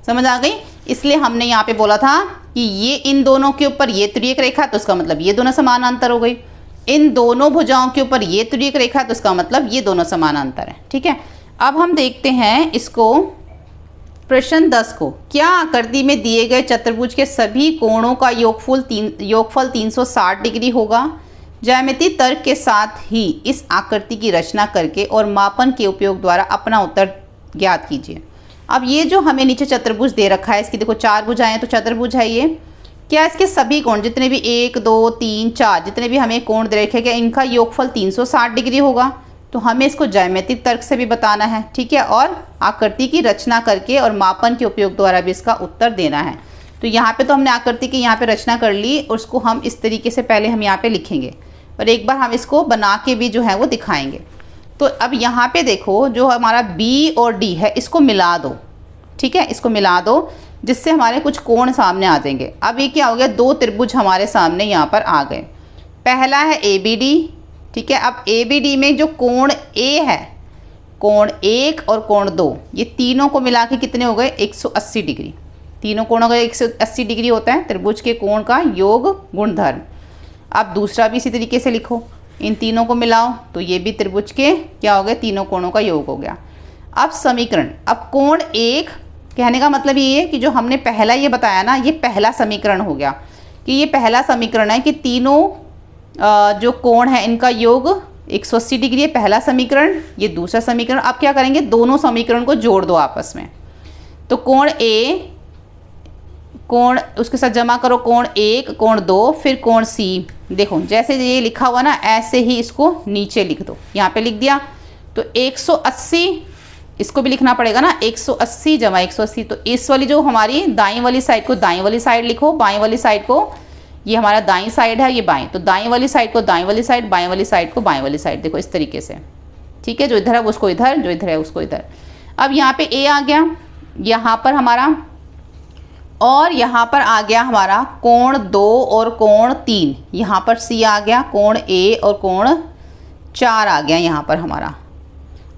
समझ आ गई। इसलिए हमने यहाँ पे बोला था कि ये इन दोनों के ऊपर ये त्रियक रेखा, तो उसका मतलब ये दोनों समानांतर हो गई। इन दोनों भुजाओं के ऊपर ये त्रियक रेखा, तो उसका मतलब ये दोनों समानांतर है, ठीक है। अब हम देखते हैं इसको, प्रश्न 10 को। क्या आकृति में दिए गए चतुर्भुज के सभी कोणों का योगफल 360 डिग्री होगा? ज्यामितीय तर्क के साथ ही इस आकृति की रचना करके और मापन के उपयोग द्वारा अपना उत्तर ज्ञात कीजिए। अब ये जो हमें नीचे चतुर्भुज दे रखा है, इसकी देखो 4 भुजाएं, तो चतुर्भुज है ये। क्या इसके सभी कोण, जितने भी 1 2 3 4 जितने भी हमें कोण दे रखे, क्या इनका योगफल 360 डिग्री होगा? तो हमें इसको ज्यामितिक तर्क से भी बताना है, ठीक है, और आकृति की रचना करके और मापन के उपयोग द्वारा भी इसका उत्तर देना है। तो यहाँ पे तो हमने आकृति की यहाँ पे रचना कर ली, और उसको हम इस तरीके से पहले हम यहाँ पे लिखेंगे, और एक बार हम इसको बना के भी जो है वो दिखाएंगे। तो अब यहाँ पे देखो, जो हमारा B और D है इसको मिला दो, ठीक है, इसको मिला दो, जिससे हमारे कुछ कोण सामने आ जाएंगे। अब ये क्या हो गया? दो त्रिभुज हमारे सामने यहाँ पर आ गए। पहला है ABD, ठीक है। अब ABD में जो कोण A है, कोण 1 और कोण 2, ये तीनों को मिला के कितने हो गए? 180 डिग्री। तीनों कोणों का 180 डिग्री होता है त्रिभुज के कोण का योग गुणधर्म। अब दूसरा भी इसी तरीके से लिखो, इन तीनों को मिलाओ तो ये भी त्रिभुज के क्या हो गए? तीनों कोणों का योग हो गया। अब समीकरण, अब कोण 1, कहने का मतलब ये है कि जो हमने पहला ये बताया ना, ये पहला समीकरण हो गया, कि ये पहला समीकरण है कि तीनों जो कोण है इनका योग 180 डिग्री है पहला समीकरण, ये दूसरा समीकरण। अब क्या करेंगे, दोनों समीकरण को जोड़ दो आपस में। तो कोण ए, कोण उसके साथ जमा करो, कोण 1, कोण 2, फिर कोण सी। देखो जैसे ये लिखा हुआ ना, ऐसे ही इसको नीचे लिख दो। यहाँ पे लिख दिया तो 180, इसको भी लिखना पड़ेगा ना, 180 जमा 180। तो इस वाली जो हमारी दाईं वाली साइड को दाईं वाली साइड लिखो, बाईं वाली साइड को, ये हमारा दाईं साइड है, ये बाईं, तो दाईं वाली साइड को दाईं वाली साइड, बाईं वाली साइड को बाईं वाली साइड। देखो इस तरीके से, ठीक है। जो इधर है उसको इधर, जो इधर है उसको इधर। अब यहाँ पे ए आ गया, यहाँ पर हमारा, और यहाँ पर आ गया हमारा कोण 2 और कोण 3। यहाँ पर सी आ गया, कोण ए और कोण 4 आ गया यहाँ पर हमारा।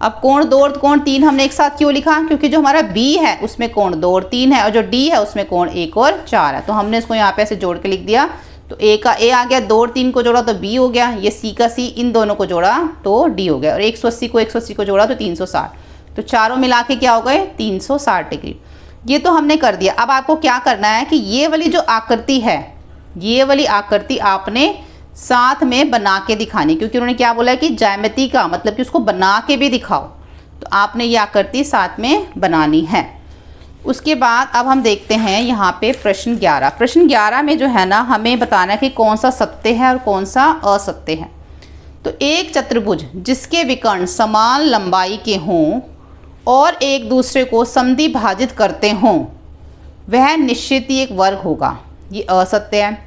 अब कोण 2 और कोण 3 हमने एक साथ क्यों लिखा, क्योंकि जो हमारा बी है उसमें कोण 2 और 3 है, और जो डी है उसमें कोण 1 और 4 है। तो हमने इसको यहाँ पे ऐसे जोड़ के लिख दिया। तो ए का ए आ गया, 2 और 3 को जोड़ा तो बी हो गया, ये सी का सी, इन दोनों को जोड़ा तो डी हो गया, और 180 को 180 को जोड़ा तो 360। तो चारों मिला के क्या हो गए, 360 डिग्री। ये तो हमने कर दिया। अब आपको क्या करना है कि ये वाली जो आकृति है, ये वाली आकृति आपने साथ में बना के दिखानी, क्योंकि उन्होंने क्या बोला है कि ज्यामिति का मतलब कि उसको बना के भी दिखाओ। तो आपने ये आकृति साथ में बनानी है। उसके बाद अब हम देखते हैं यहाँ पे प्रश्न 11। प्रश्न 11 में जो है ना, हमें बताना है कि कौन सा सत्य है और कौन सा असत्य है। तो एक चतुर्भुज जिसके विकर्ण समान लंबाई के हों और एक दूसरे को समद्वि भाजित करते हों, वह निश्चित ही एक वर्ग होगा। ये असत्य है।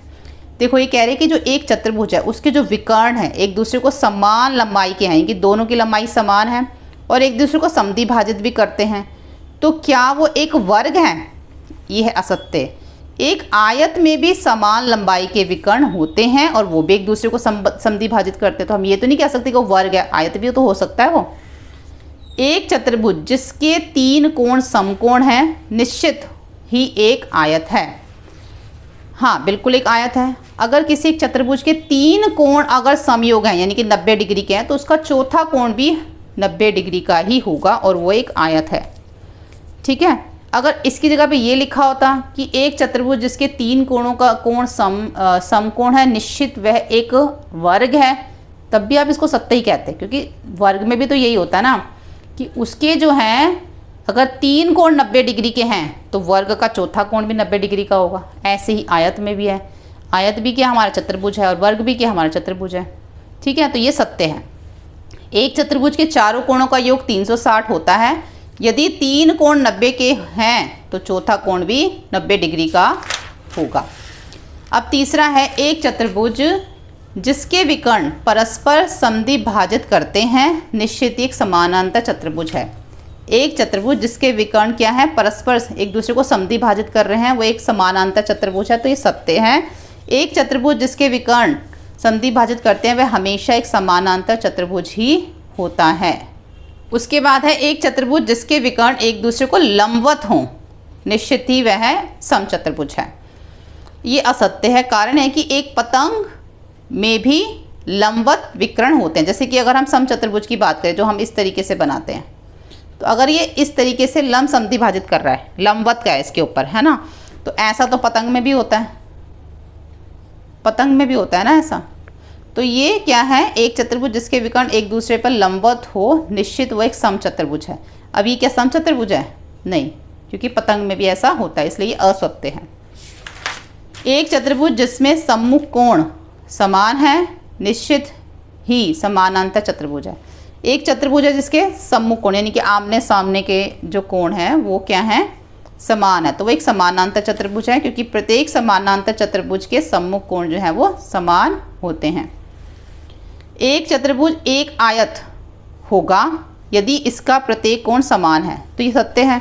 देखो ये कह रहे हैं कि जो एक चतुर्भुज है उसके जो विकर्ण है एक दूसरे को समान लंबाई के हैं, कि दोनों की लंबाई समान है, और एक दूसरे को समद्वि भाजित भी करते हैं, तो क्या वो एक वर्ग है? ये है असत्य। एक आयत में भी समान लंबाई के विकर्ण होते हैं और वो भी एक दूसरे को समद्वि भाजित करते हैं, तो हम ये तो नहीं कह सकते कि वो वर्ग है, आयत भी तो हो सकता है वो। एक चतुर्भुज जिसके 3 कोण समकोण हैं, निश्चित ही एक आयत है। हाँ बिल्कुल एक आयत है। अगर किसी एक चतुर्भुज के 3 कोण अगर समयोग हैं, यानी कि 90 डिग्री के हैं, तो उसका चौथा कोण भी 90 डिग्री का ही होगा और वो एक आयत है, ठीक है। अगर इसकी जगह पे ये लिखा होता कि एक चतुर्भुज जिसके 3 कोणों का कोण समकोण है, निश्चित वह एक वर्ग है, तब भी आप इसको सत्य ही कहते हैं, क्योंकि वर्ग में भी तो यही होता है ना कि उसके जो हैं अगर 3 कोण 90 डिग्री के हैं तो वर्ग का चौथा कोण भी 90 डिग्री का होगा। ऐसे ही आयत में भी है, आयत भी क्या हमारा चतुर्भुज है और वर्ग भी क्या हमारा चतुर्भुज है, ठीक है। तो ये सत्य है। एक चतुर्भुज के चारों कोणों का योग 360 होता है। यदि 3 कोण 90 के हैं तो चौथा कोण भी 90 डिग्री का होगा। अब तीसरा है, एक चतुर्भुज जिसके विकर्ण परस्पर समद्वि भाजित करते हैं, निश्चित एक समानांतर चतुर्भुज है। एक चतुर्भुज जिसके विकर्ण क्या है, परस्पर एक दूसरे को समद्वि भाजित कर रहे हैं, वो एक समानांतर चतुर्भुज है, तो ये सत्य है। एक चतुर्भुज जिसके विकर्ण समद्वि भाजित करते हैं वह हमेशा एक समानांतर चतुर्भुज ही होता है। उसके बाद है, एक चतुर्भुज जिसके विकर्ण एक दूसरे को लंबवत हों, निश्चित ही वह समचतुर्भुज है। ये असत्य है। कारण है कि एक पतंग में भी लंबवत विकर्ण होते हैं। जैसे कि अगर हम समचतुर्भुज की बात करें जो हम इस तरीके से बनाते हैं, तो अगर ये इस तरीके से लंब समद्वि भाजित कर रहा है, लंबवत का है इसके ऊपर, है ना, तो ऐसा तो पतंग में भी होता है, पतंग में भी होता है ना ऐसा। तो ये क्या है, एक चतुर्भुज जिसके विकर्ण एक दूसरे पर लंबवत हो, निश्चित वो एक समचतुर्भुज है। अब ये क्या समचतुर्भुज है? नहीं, क्योंकि पतंग में भी ऐसा होता है, इसलिए ये असत्य है। एक चतुर्भुज जिसमें सम्मुख कोण समान है, निश्चित ही समानांतर चतुर्भुज है। एक चतुर्भुज है जिसके सम्मुख कोण यानी कि आमने सामने के जो कोण हैं वो क्या हैं, समान है, तो वो एक समानांतर चतुर्भुज है, क्योंकि प्रत्येक समानांतर चतुर्भुज के सम्मुख कोण जो है वो समान होते हैं। एक चतुर्भुज एक आयत होगा यदि इसका प्रत्येक कोण समान है, तो ये सत्य है।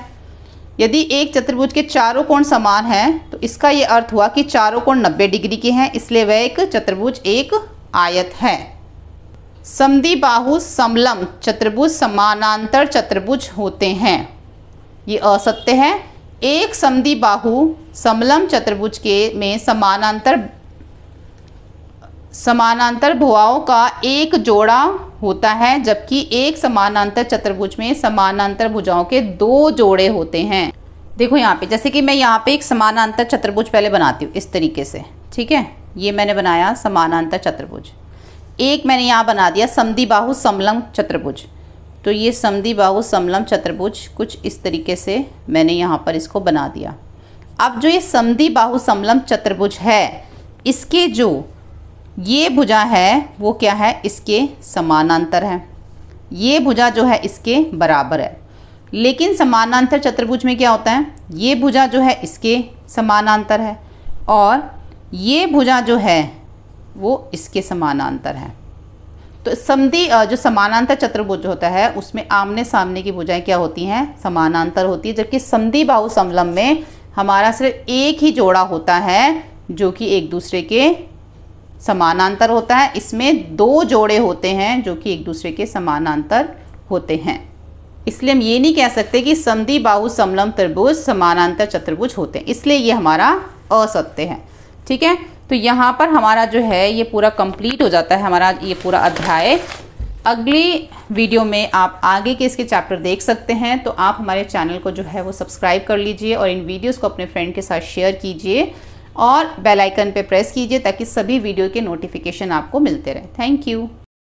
यदि एक चतुर्भुज के चारों कोण समान हैं तो इसका ये अर्थ हुआ कि चारों कोण 90 डिग्री के हैं, इसलिए वह एक चतुर्भुज एक आयत है। समद्विबाहु समलंब चतुर्भुज समानांतर चतुर्भुज होते हैं, ये असत्य है। एक समद्विबाहु समलंब चतुर्भुज के में समानांतर भुजाओं का एक जोड़ा होता है, जबकि एक समानांतर चतुर्भुज में समानांतर भुजाओं के 2 जोड़े होते हैं। देखो यहाँ पे, जैसे कि मैं यहाँ पे एक समानांतर चतुर्भुज पहले बनाती हूँ इस तरीके से, ठीक है, ये मैंने बनाया समानांतर चतुर्भुज। एक मैंने यहाँ बना दिया समद्विबाहु समलंब चतुर्भुज। तो ये समद्विबाहु समलंब चतुर्भुज कुछ इस तरीके से मैंने यहाँ पर इसको बना दिया। अब जो ये समद्विबाहु समलंब चतुर्भुज है, इसके जो ये भुजा है वो क्या है, इसके समानांतर है। ये भुजा जो है इसके बराबर है। लेकिन समानांतर चतुर्भुज में क्या होता है, ये भुजा जो है इसके समानांतर है और ये भुजा जो है वो इसके समानांतर है। तो जो समानांतर चतुर्भुज होता है उसमें आमने सामने की भुजाएं क्या होती हैं, समानांतर होती है। जबकि समद्विबाहु समलंब में हमारा सिर्फ एक ही जोड़ा होता है जो कि एक दूसरे के समानांतर होता है। इसमें दो जोड़े होते हैं जो कि एक दूसरे के समानांतर होते हैं। इसलिए हम ये नहीं कह सकते कि समद्विबाहु समलंब त्रिभुज समानांतर चतुर्भुज होते हैं, इसलिए ये हमारा असत्य है। ठीक है, तो यहाँ पर हमारा जो है ये पूरा कंप्लीट हो जाता है हमारा ये पूरा अध्याय। अगली वीडियो में आप आगे के इसके चैप्टर देख सकते हैं। तो आप हमारे चैनल को जो है वो सब्सक्राइब कर लीजिए और इन वीडियोस को अपने फ्रेंड के साथ शेयर कीजिए और बेल आइकन पे प्रेस कीजिए ताकि सभी वीडियो के नोटिफिकेशन आपको मिलते रहे। Thank you.